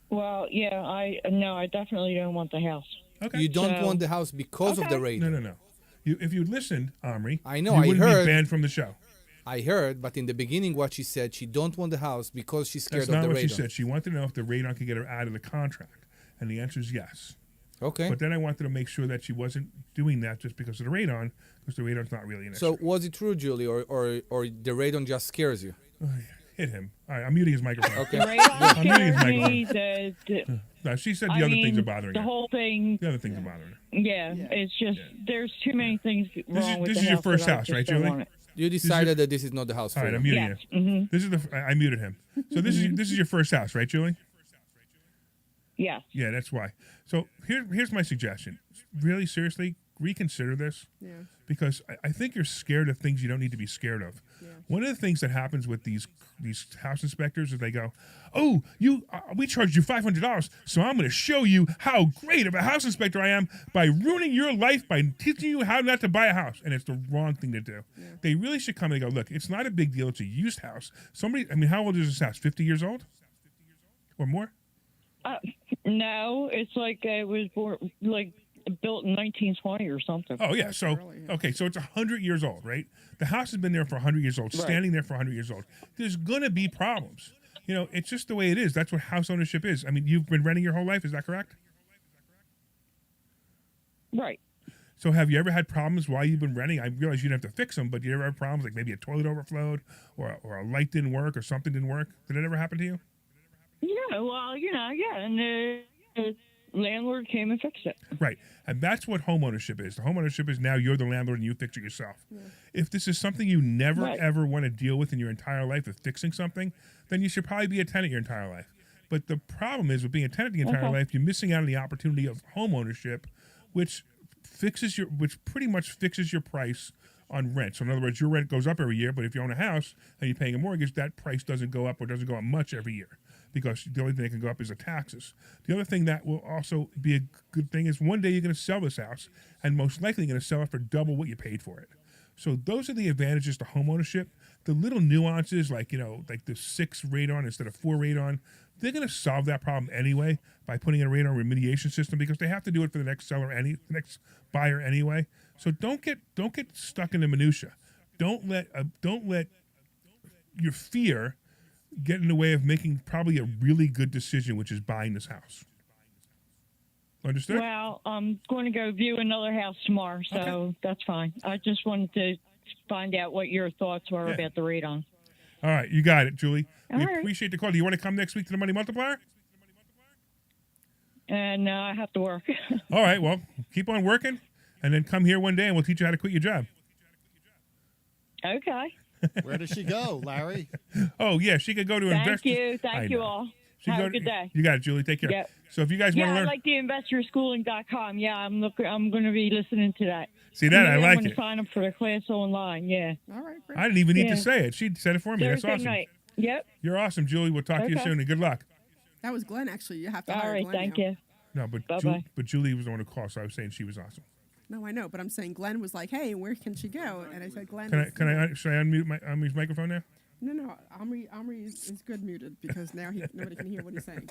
Well, yeah, I definitely don't want the house. Okay. You don't want the house because of the radon. No. If you listened, Omri, I know, you I wouldn't heard. be banned from the show. I heard, but in the beginning, what she said, she don't want the house because she's scared That's of not the what radon. she said. She wanted to know if the radon could get her out of the contract, and the answer is yes. Okay. But then I wanted to make sure that she wasn't doing that just because of the radon, because the radon's not really an issue. So was it true, Julie, or the radon just scares you? Hit him. All right, I'm muting his microphone. Okay. The radon I'm muting his scares me. microphone. No, she said the other things are bothering the her. whole thing. The other things are bothering her. Yeah, it's just there's too many things wrong with this the is your house first that I house, just right, don't Julie? want it. You decided that this is not the house All for right, you. I'm muting Yes. you. Mm-hmm. This is I muted him. So this is your first house, right, Julie? Yes. Yeah, that's why. So here's my suggestion. Really, seriously, reconsider this. Yeah. Because I think you're scared of things you don't need to be scared of. Yeah. One of the things that happens with these house inspectors is they go, "Oh, we charged you $500, so I'm going to show you how great of a house inspector I am by ruining your life by teaching you how not to buy a house." And it's the wrong thing to do. Yeah. They really should come and go, "Look, it's not a big deal. It's a used house. How old is this house? 50 years old or more?" No, it's like it was built in 1920 or something. Oh, yeah. So, okay, so it's 100 years old, right? The house has been there for 100 years old, standing there for 100 years old. There's going to be problems. It's just the way it is. That's what house ownership is. I mean, you've been renting your whole life. Is that correct? Right. So have you ever had problems while you've been renting? I realize you didn't have to fix them, but you ever have problems like maybe a toilet overflowed or a light didn't work or something didn't work? Did it ever happen to you? Yeah, well, and the landlord came and fixed it. Right. And that's what homeownership is. The homeownership is now you're the landlord and you fix it yourself. Yeah. If this is something you never, ever want to deal with in your entire life of fixing something, then you should probably be a tenant your entire life. But the problem is with being a tenant the entire life, you're missing out on the opportunity of homeownership, which pretty much fixes your price on rent. So in other words, your rent goes up every year, but if you own a house and you're paying a mortgage, that price doesn't go up or doesn't go up much every year, because the only thing that can go up is the taxes. The other thing that will also be a good thing is one day you're going to sell this house, and most likely you're going to sell it for double what you paid for it. So those are the advantages to homeownership. the little nuances, like like the 6 radon instead of 4 radon, they're going to solve that problem anyway by putting in a radon remediation system because they have to do it for the next the next buyer anyway. So don't get stuck in the minutia. Don't let your fear get in the way of making probably a really good decision, which is buying this house. Understood? Well, I'm going to go view another house tomorrow, so that's fine. I just wanted to find out what your thoughts were about the radon. All right, you got it, Julie. We right. appreciate the call. Do you want to come next week to the Money Multiplier? And I have to work. All right, well, keep on working, and then come here one day, and we'll teach you how to quit your job. Okay. Where does she go, Larry? Oh, yeah, she could go to Thank you. Thank you all. Have a good day. You got it, Julie. Take care. Yep. So if you guys want to I learn... like the investorschooling.com. Yeah, I'm going to be listening to that. See that? I I'm like going it. to sign up for the class online. Yeah. All right, great. I didn't even need to say it. She said it for me. That's Thursday awesome. night. Yep. You're awesome, Julie. We'll talk to you Okay. soon, and good luck. That was Glenn, actually. You have to All hire right. Glenn Thank now. you. No, but Bye-bye. but Julie was on the call, so I was saying she was awesome. No, I know, but I'm saying Glenn was like, "Hey, where can she go?" And I said, "Glenn." Should I unmute Omri's microphone now? No. Omri is good muted because now nobody can hear what he's saying.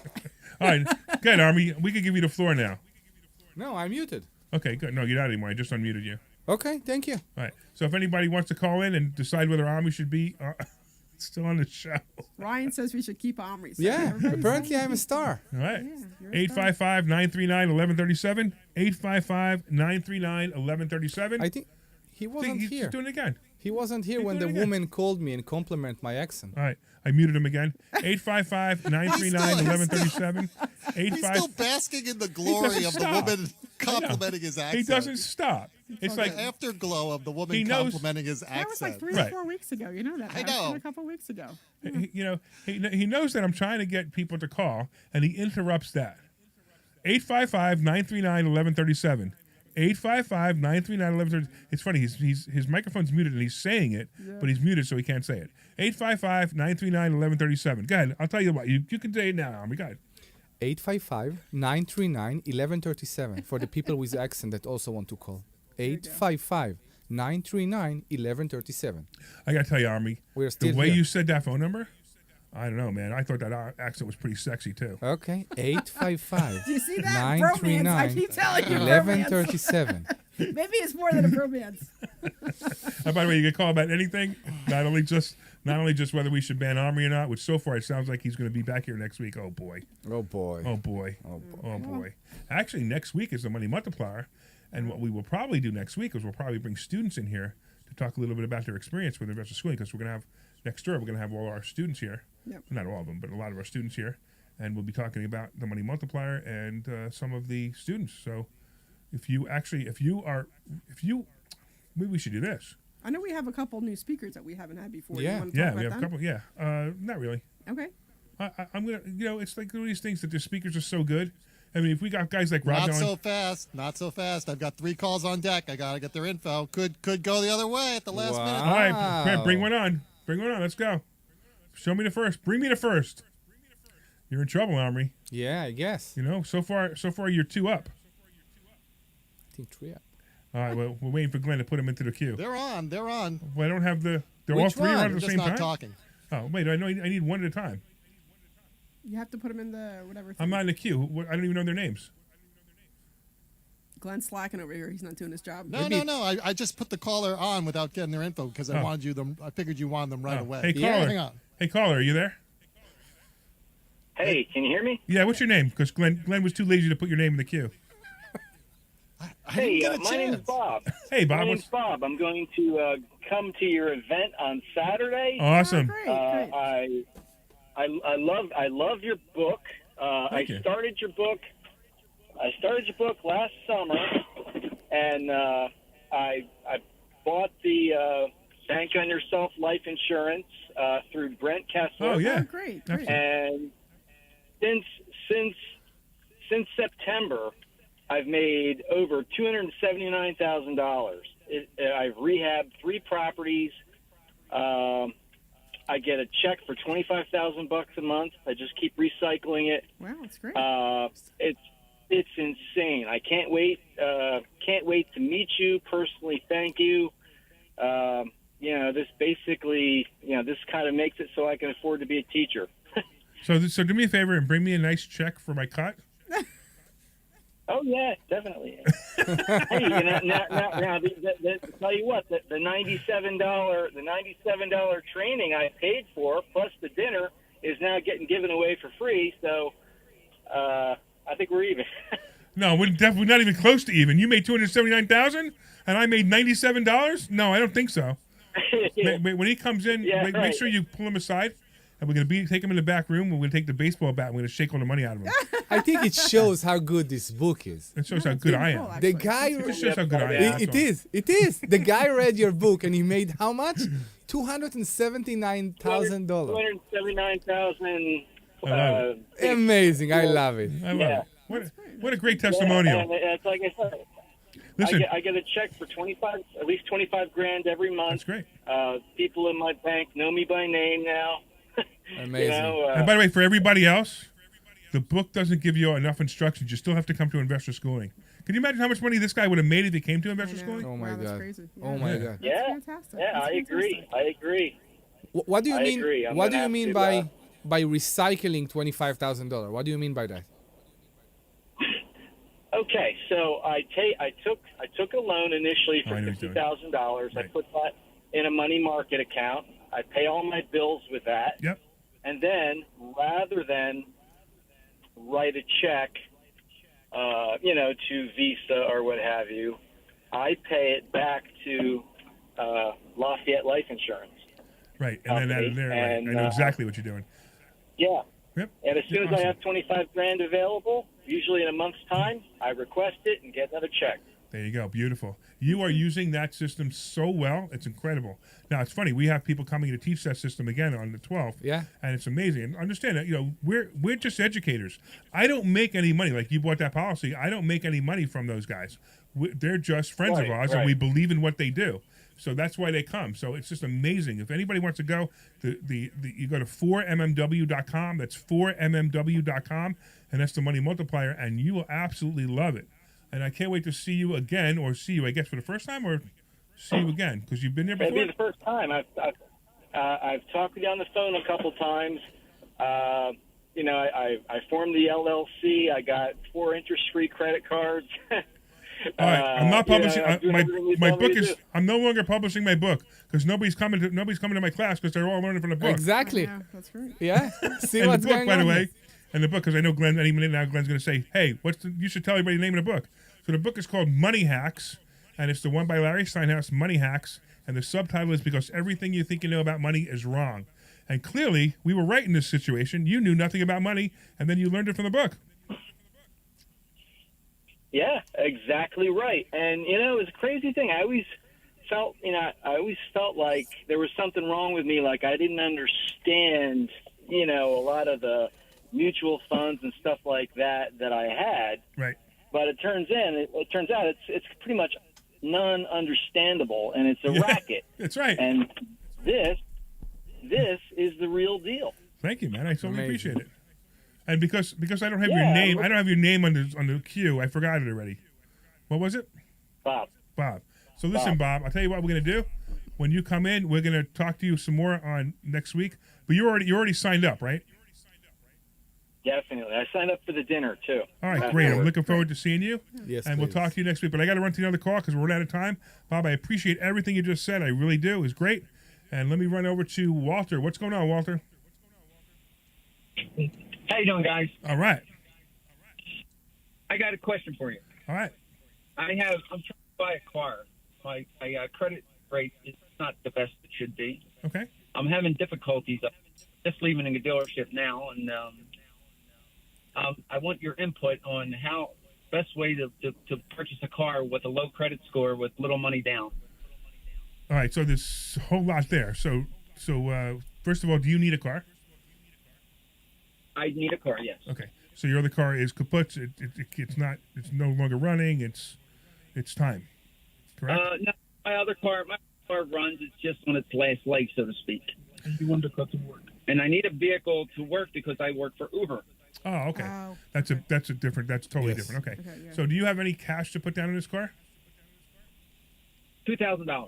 All right, good, Omri. We could give you the floor now. No, I'm muted. Okay, good. No, you're not anymore. I just unmuted you. Okay, thank you. All right. So if anybody wants to call in and decide whether Omri should be still on the show. Ryan says we should keep Omri. So Yeah, everybody's apparently saying I'm a star. All right. Yeah, you're a star. 855-939-1137. 855-939-1137. I think he wasn't He's here. just doing it again. He wasn't here He's when the doing it again. woman called me and complimented my accent. All right. I muted him again. 855-939-1137. He's still basking in the glory of the stop. woman complimenting his accent. He doesn't stop. It's The like afterglow of the He woman knows- complimenting his That was like accent. 3 or 4 weeks ago. You know that. I That was know. a couple weeks ago. he knows that I'm trying to get people to call, and he interrupts that. 855-939-1137. 855-939-1137. It's funny. His microphone's muted, and he's saying it, but he's muted, so he can't say it. 855-939-1137. Go ahead. I'll tell you what. You can say it now, Omri. Go ahead. 855-939-1137 for the people with accent that also want to call. 855-939-1137. I got to tell you, Omri, We're still the way here. you said that phone number, I don't know, man. I thought that accent was pretty sexy, too. Okay, 855 Do you see that? Bromance. I keep telling you, 1137. Maybe it's more than a bromance. And by the way, you can call about anything, not only just whether we should ban Omri or not, which so far it sounds like he's going to be back here next week. Oh, boy. Oh boy. Oh, boy. Oh, boy. Actually, next week is the Money Multiplier. And what we will probably do next week is we'll probably bring students in here to talk a little bit about their experience with investor schooling, because we're going to have, next door, we're going to have all our students here. Yep. Not all of them, but a lot of our students here. And we'll be talking about the Money Multiplier and some of the students. So maybe we should do this. I know we have a couple new speakers that we haven't had before. Yeah. You want to Yeah, talk we about have a them? couple. Yeah. Not really. Okay. I'm going to, it's like one of these things that the speakers are so good. I mean, if we got guys like Rob Not Dolan- so fast. Not so fast. I've got 3 calls on deck. I got to get their info. Could go the other way at the last Wow. minute. All right, Brent, bring one on. Bring one on. Let's go. Show me the first. Bring me the first. You're in trouble, Omri. Yeah, I guess. So far you're 2 up. I think 3 up. All right, well, we're waiting for Glenn to put them into the queue. They're on. They're on. Well, I don't have they're all Which 3 one? on at They're the just same not time. talking. Oh, wait, I need one at a time. You have to put them in the whatever. I'm thing. not in the queue. I don't even know their names. Glenn's slacking over here. He's not doing his job. No. I just put the caller on without getting their info because I wanted them. I figured you wanted them right Oh. away. Hey, caller. Hang on. Hey, caller, are you there? Hey, can you hear me? Yeah, what's your name? Because Glenn was too lazy to put your name in the queue. I Hey, didn't get a my name's chance. Bob. Hey, Bob. My name's Bob. I'm going to come to your event on Saturday. Awesome. Oh, great. I love your book. Thank you. started your book. I started your book last summer, and I bought the Bank on Yourself life insurance through Brent Kessler. Oh, yeah. Oh, great. And since September, I've made over $279,000. I've rehabbed 3 properties. I get a check for $25,000 a month. I just keep recycling it. Wow, that's great. It's insane. I can't wait. Can't wait to meet you personally. Thank you. this basically, this kind of makes it so I can afford to be a teacher. So do me a favor and bring me a nice check for my cut. Oh yeah, definitely. Hey, now tell you what, the $97 training I paid for plus the dinner is now getting given away for free. So I think we're even. No, we're definitely not even close to even. You made $279,000, and I made $97. No, I don't think so. When he comes in, make sure you pull him aside, and we're gonna take him in the back room. We're gonna take the baseball bat. And we're gonna shake all the money out of him. I think it shows how good this book is. It shows how good I am. The guy. It just shows how good I am. It is. The guy read your book and he made how much? $279,000. $279,000. Amazing! I love it. I love it. What a great testimonial. And it's like I said. Listen, I get a check for at least $25,000 every month. That's great. People in my bank know me by name now. Amazing. And by the way, for everybody else, the book doesn't give you enough instructions. You still have to come to investor schooling. Can you imagine how much money this guy would have made if he came to investor schooling? Oh my Wow, that's God! crazy. Yeah. Oh my God! Yeah, fantastic. yeah, That's I agree. What do you mean? agree. I'm What do gonna you mean have to, by recycling $25,000? What do you mean by that? Okay, so I took a loan initially for $50,000. I put that in a money market account. I pay all my bills with that. Yep. And then rather than write a check, to Visa or what have you, I pay it back to Lafayette Life Insurance. Right, and then there, right. I know exactly what you're doing. Yeah. Yep. And as soon as I have $25,000 available, usually in a month's time, I request it and get another check. There you go. Beautiful. You are using that system so well. It's incredible. Now, it's funny. We have people coming to teach that system again on the 12th. Yeah. And it's amazing. And understand that, we're just educators. I don't make any money. Like you bought that policy. I don't make any money from those guys. They're just friends of ours, and we believe in what they do. So that's why they come. So it's just amazing. If anybody wants to go, you go to 4mmw.com. That's 4mmw.com, and that's the money multiplier, and you will absolutely love it. And I can't wait to see you again, or see you, I guess, for the first time, or see you again, because you've been there before. It'll be the first time. I've talked with you on the phone a couple times. I formed the LLC. I got 4 interest-free credit cards. All right, I'm not publishing. My book is. I'm no longer publishing my book because nobody's coming to my class because they're all learning from the book. Exactly. Yeah, that's great. Yeah. See And what's the book, going by on. the way, and the book, because I know Glenn. Any minute now, Glenn's going to say, "Hey, you should tell everybody the name of the book." So the book is called Money Hacks, and it's the one by Larry Steinhaus, Money Hacks, and the subtitle is because everything you think you know about money is wrong. And clearly, we were right in this situation. You knew nothing about money, and then you learned it from the book. Yeah, exactly right. And it was a crazy thing. I always felt like there was something wrong with me. Like I didn't understand, a lot of the mutual funds and stuff like that I had. Right. But it turns out it's pretty much non-understandable, and it's a racket. That's right. And this is the real deal. Thank you, man. I totally appreciate it. And because I don't have your name, I don't have your name on the queue. I forgot it already. What was it? Bob. So listen, Bob. I'll tell you what we're gonna do. When you come in, we're gonna talk to you some more on next week. But you already signed up, right? Definitely. I signed up for the dinner too. All right, great. I'm looking forward to seeing you. Yes, and we'll talk to you next week. But I got to run to another call because we're running out of time. Bob, I appreciate everything you just said. I really do. It was great. And let me run over to Walter. What's going on, Walter? How you doing, guys? All right. I got a question for you. All right. I'm trying to buy a car. My credit rate is not the best it should be. Okay. I'm having difficulties. I'm just leaving a dealership now, and I want your input on how best way to purchase a car with a low credit score with little money down. All right. So there's a whole lot there. So first of all, do you need a car? I need a car, yes. Okay. So your other car is kaput. It's no longer running. It's time. Correct? No, my car runs. It's just on its last leg, so to speak. You want to go to work. And I need a vehicle to work because I work for Uber. Oh, okay. Wow. That's totally different. Okay. So do you have any cash to put down in this car? $2,000.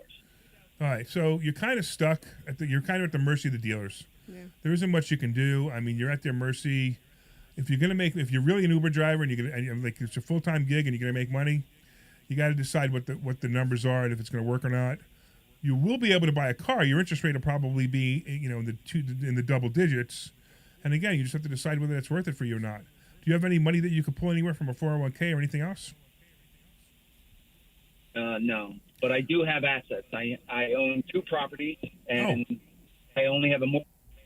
All right, so you're kind of stuck. You're kind of at the mercy of the dealers. Yeah. There isn't much you can do. I mean, you're at their mercy. If you're really an Uber driver and like it's a full-time gig and you're gonna make money, you got to decide what the numbers are and if it's gonna work or not. You will be able to buy a car. Your interest rate will probably be in the double digits, and again, you just have to decide whether that's worth it for you or not. Do you have any money that you could pull anywhere from a 401k or anything else? No, but I do have assets. I own 2 properties, and I only have a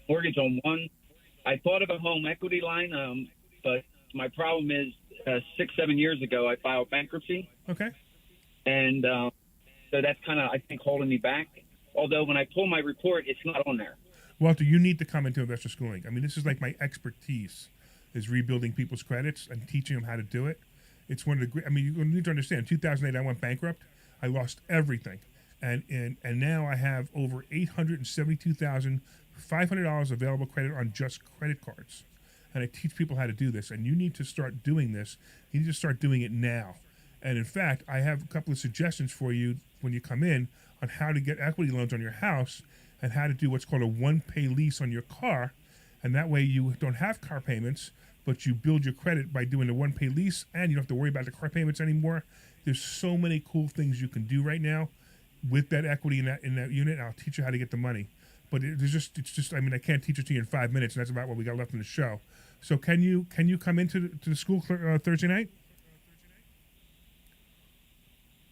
mortgage on one. I thought of a home equity line, but my problem is 6-7 years ago I filed bankruptcy. Okay. And so that's kind of, I think, holding me back. Although when I pull my report, it's not on there. Walter, you need to come into investor schooling. I mean, this is like my expertise is rebuilding people's credits and teaching them how to do it. It's one of the great. I mean, you need to understand. In 2008, I went bankrupt. I lost everything, and now I have over $872,500 available credit on just credit cards, and I teach people how to do this. And you need to start doing this. You need to start doing it now. And in fact, I have a couple of suggestions for you when you come in on how to get equity loans on your house and how to do what's called a one-pay lease on your car, and that way you don't have car payments. But you build your credit by doing the one-pay lease, and you don't have to worry about the car payments anymore. There's so many cool things you can do right now with that equity in that unit. And I'll teach you how to get the money. But it's just. I mean, I can't teach it to you in 5 minutes, and that's about what we got left in the show. So can you come into the school Thursday night?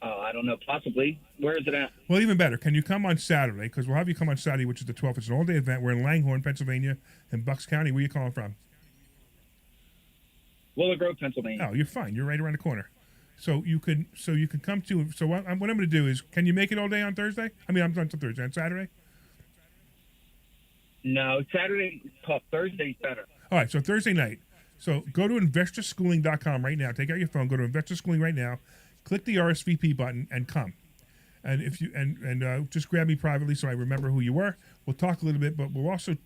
I don't know, possibly. Where is it at? Well, even better. Can you come on Saturday? Because we'll have you come on Saturday, which is the 12th. It's an all-day event. We're in Langhorne, Pennsylvania, in Bucks County. Where are you calling from? Willow Grove, Pennsylvania. Oh, you're fine. You're right around the corner. So you can come to. So what I'm going to do is, can you make it all day on Thursday? I mean, I'm on Thursday. On Saturday? No, Saturday is tough. Thursday's better. All right. So Thursday night. So go to investorschooling.com right now. Take out your phone. Go to investorschooling right now. Click the RSVP button and come. And if you and just grab me privately so I remember who you were. We'll talk a little bit, but we'll also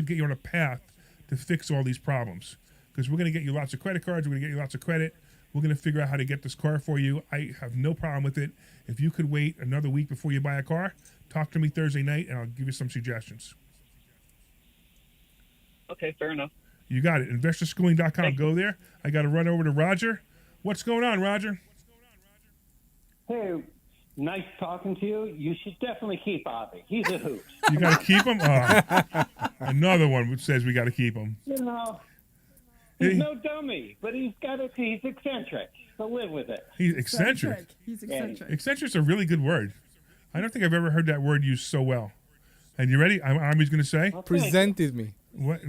get you on a path to fix all these problems. Because we're going to get you lots of credit cards. We're going to get you lots of credit. We're going to figure out how to get this car for you. I have no problem with it. If you could wait another week before you buy a car, talk to me Thursday night, and I'll give you some suggestions. Okay, fair enough. You got it. Investorschooling.com. Go there. I got to run over to Roger. What's going on, Roger? Hey, nice talking to you. You should definitely keep Avi. He's a hoot. You got to keep him? Oh, another one says we got to keep him. You know, he's no dummy, but he's eccentric, so live with it. He's eccentric. He's eccentric. Eccentric's a really good word. I don't think I've ever heard that word used so well. And you ready? Army's going to say? Presented me. What?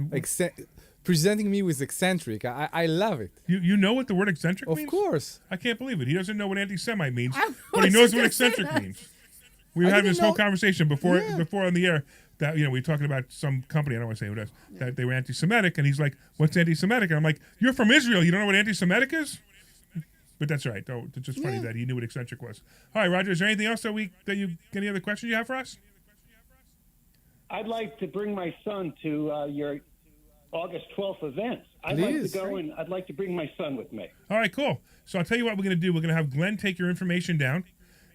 Presenting me with eccentric. I love it. You know what the word eccentric means? Of course. I can't believe it. He doesn't know what anti-Semite means, but he knows what eccentric means. We were having this whole conversation before on the air that, we were talking about some company, I don't want to say who it is, that they were anti-Semitic, and he's like, what's anti-Semitic? And I'm like, you're from Israel. You don't know what anti-Semitic is? But that's right. Oh, it's just funny that he knew what eccentric was. All right, Roger, is there anything else any other questions you have for us? I'd like to bring my son to your August 12th event. I'd like to go and I'd like to bring my son with me. All right, cool. So I'll tell you what we're going to do. We're going to have Glenn take your information down,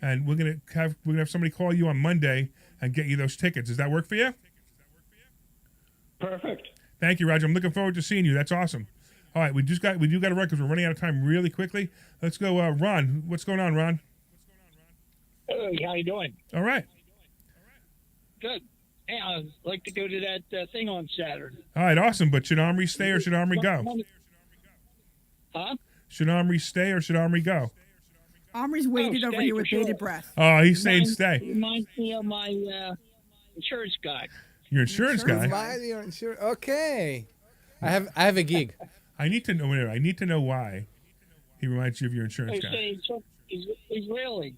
and we're going to have somebody call you on Monday and get you those tickets. Does that work for you? Perfect. Thank you, Roger. I'm looking forward to seeing you. That's awesome. All right, we do got to run because we're running out of time really quickly. Let's go, Ron. What's going on, Ron? Hey, how you doing? All right. Good. Hey, I'd like to go to that thing on Saturday. All right, awesome. But should Omri stay or should Omri go? Huh? Should Omri stay or should Omri go? Omri's waited over here with bated breath. Oh, he's saying stay. Reminds me of my insurance guy. Your insurance guy? Your insurance. Okay. I have a gig. I need to know why he reminds you of your insurance guy. He's Israeli.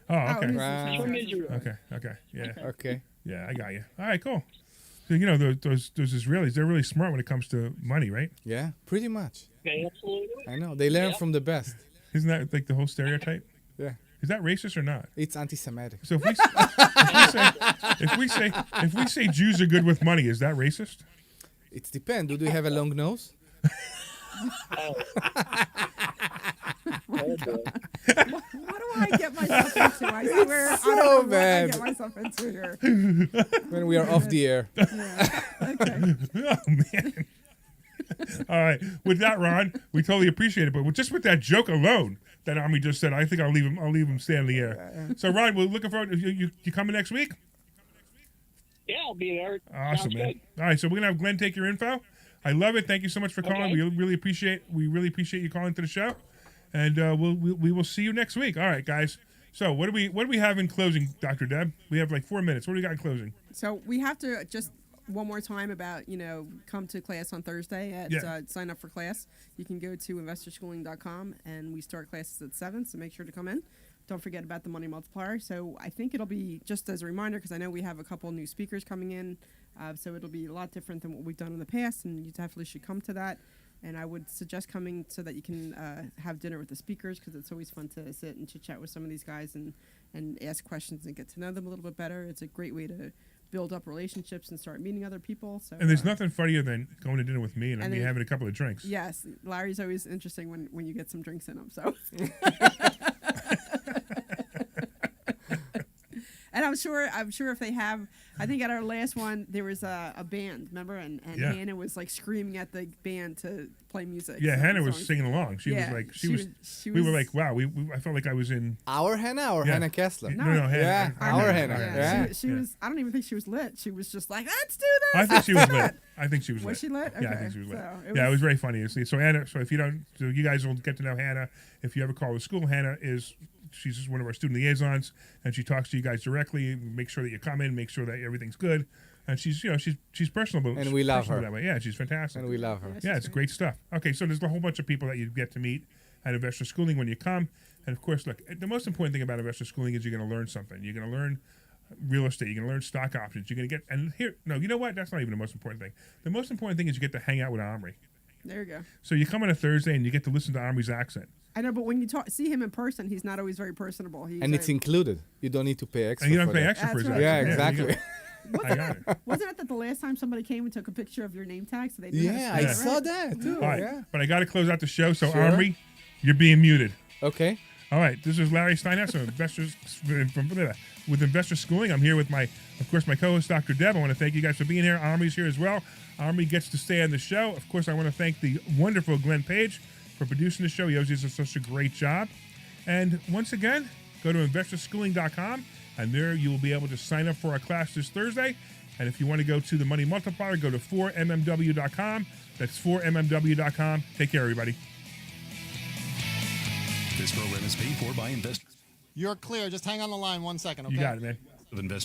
Oh, okay. He's from Israel. Okay. Yeah. Okay. Yeah, I got you. All right, cool. So, those Israelis, they're really smart when it comes to money, right? Yeah, pretty much. Okay, absolutely. I know. They learn from the best. Isn't that like the whole stereotype? Yeah. Is that racist or not? It's anti-Semitic. So if we say Jews are good with money, is that racist? It depends. Do they have a long nose? Well, What do I get myself into? I swear, I so don't know what I bad. get myself into here. When we are off the air. Okay. Oh man. All right. With that, Ron, we totally appreciate it. But just with that joke alone that Army just said, I think I'll leave him stay in the air. So Ron, we're looking forward. You coming next week? Yeah, I'll be there. Awesome, Sounds man. good. All right, so we're gonna have Glenn take your info. I love it. Thank you so much for calling. Okay. We really appreciate you calling to the show, and we will see you next week. All right, guys. So what do we have in closing, Dr. Deb? We have like 4 minutes. What do we got in closing? So we have to just one more time about come to class on Thursday at sign up for class. You can go to investorschooling.com and we start classes at 7. So make sure to come in. Don't forget about the money multiplier. So I think it'll be just as a reminder because I know we have a couple new speakers coming in. So it'll be a lot different than what we've done in the past, and you definitely should come to that. And I would suggest coming so that you can have dinner with the speakers because it's always fun to sit and chit-chat with some of these guys and ask questions and get to know them a little bit better. It's a great way to build up relationships and start meeting other people. So, And there's nothing funnier than going to dinner with me and me then- having a couple of drinks. Yes, Larry's always interesting when you get some drinks in him. So. And I'm sure if they have, I think at our last one there was a band, remember, and Yeah. Hannah was like screaming at the band to play music. Yeah, so Hannah the was songs- singing along. She Yeah, was like, she we were was- like, wow, I felt like I was in. Our Hannah or Yeah. Hannah Kessler? No, Hannah. Yeah, our Hannah. Yeah. She was. I don't even think she was lit. She was just like, let's do this. I think she was lit. I think she was lit. Was she lit? Yeah, I Okay. think she was lit. So It was very funny. So Hannah, so if you don't, so you guys will get to know Hannah. If you ever call the school, she's just one of our student liaisons, and she talks to you guys directly. Make sure that you come in, make sure that everything's good, and she's personable. And we love personable her. that way. Yeah, she's fantastic. And we love her. Yeah, it's great stuff. Okay, so there's a whole bunch of people that you get to meet at Investor Schooling when you come, and of course, look, the most important thing about Investor Schooling is you're going to learn something. You're going to learn real estate. You're going to learn stock options. You're going to get, and here, no, you know what? That's not even the most important thing. The most important thing is you get to hang out with Omri. There you go. So you come on a Thursday and you get to listen to Omri's accent. I know, but when you see him in person, he's not always very personable. And it's included. You don't need to pay extra. And you don't for pay that. extra for his That's accent. Yeah, exactly. I got it. Wasn't it that the last time somebody came and took a picture of your name tag so they knew how to Yeah, spell I it saw right? that too. All right, Yeah. but I got to close out the show. So Sure. Omri, you're being muted. Okay. All right, this is Larry Steinhaus with Investor Schooling. I'm here with my co-host, Dr. Deb. I want to thank you guys for being here. Omri's here as well. Omri gets to stay on the show. Of course, I want to thank the wonderful Glenn Page for producing the show. He always does such a great job. And once again, go to investorschooling.com, and there you will be able to sign up for our class this Thursday. And if you want to go to the Money Multiplier, go to 4mmw.com. That's 4mmw.com. Take care, everybody. This program is paid for by investors You're clear. Just hang on the line 1 second, okay? You got it, man. of Investor.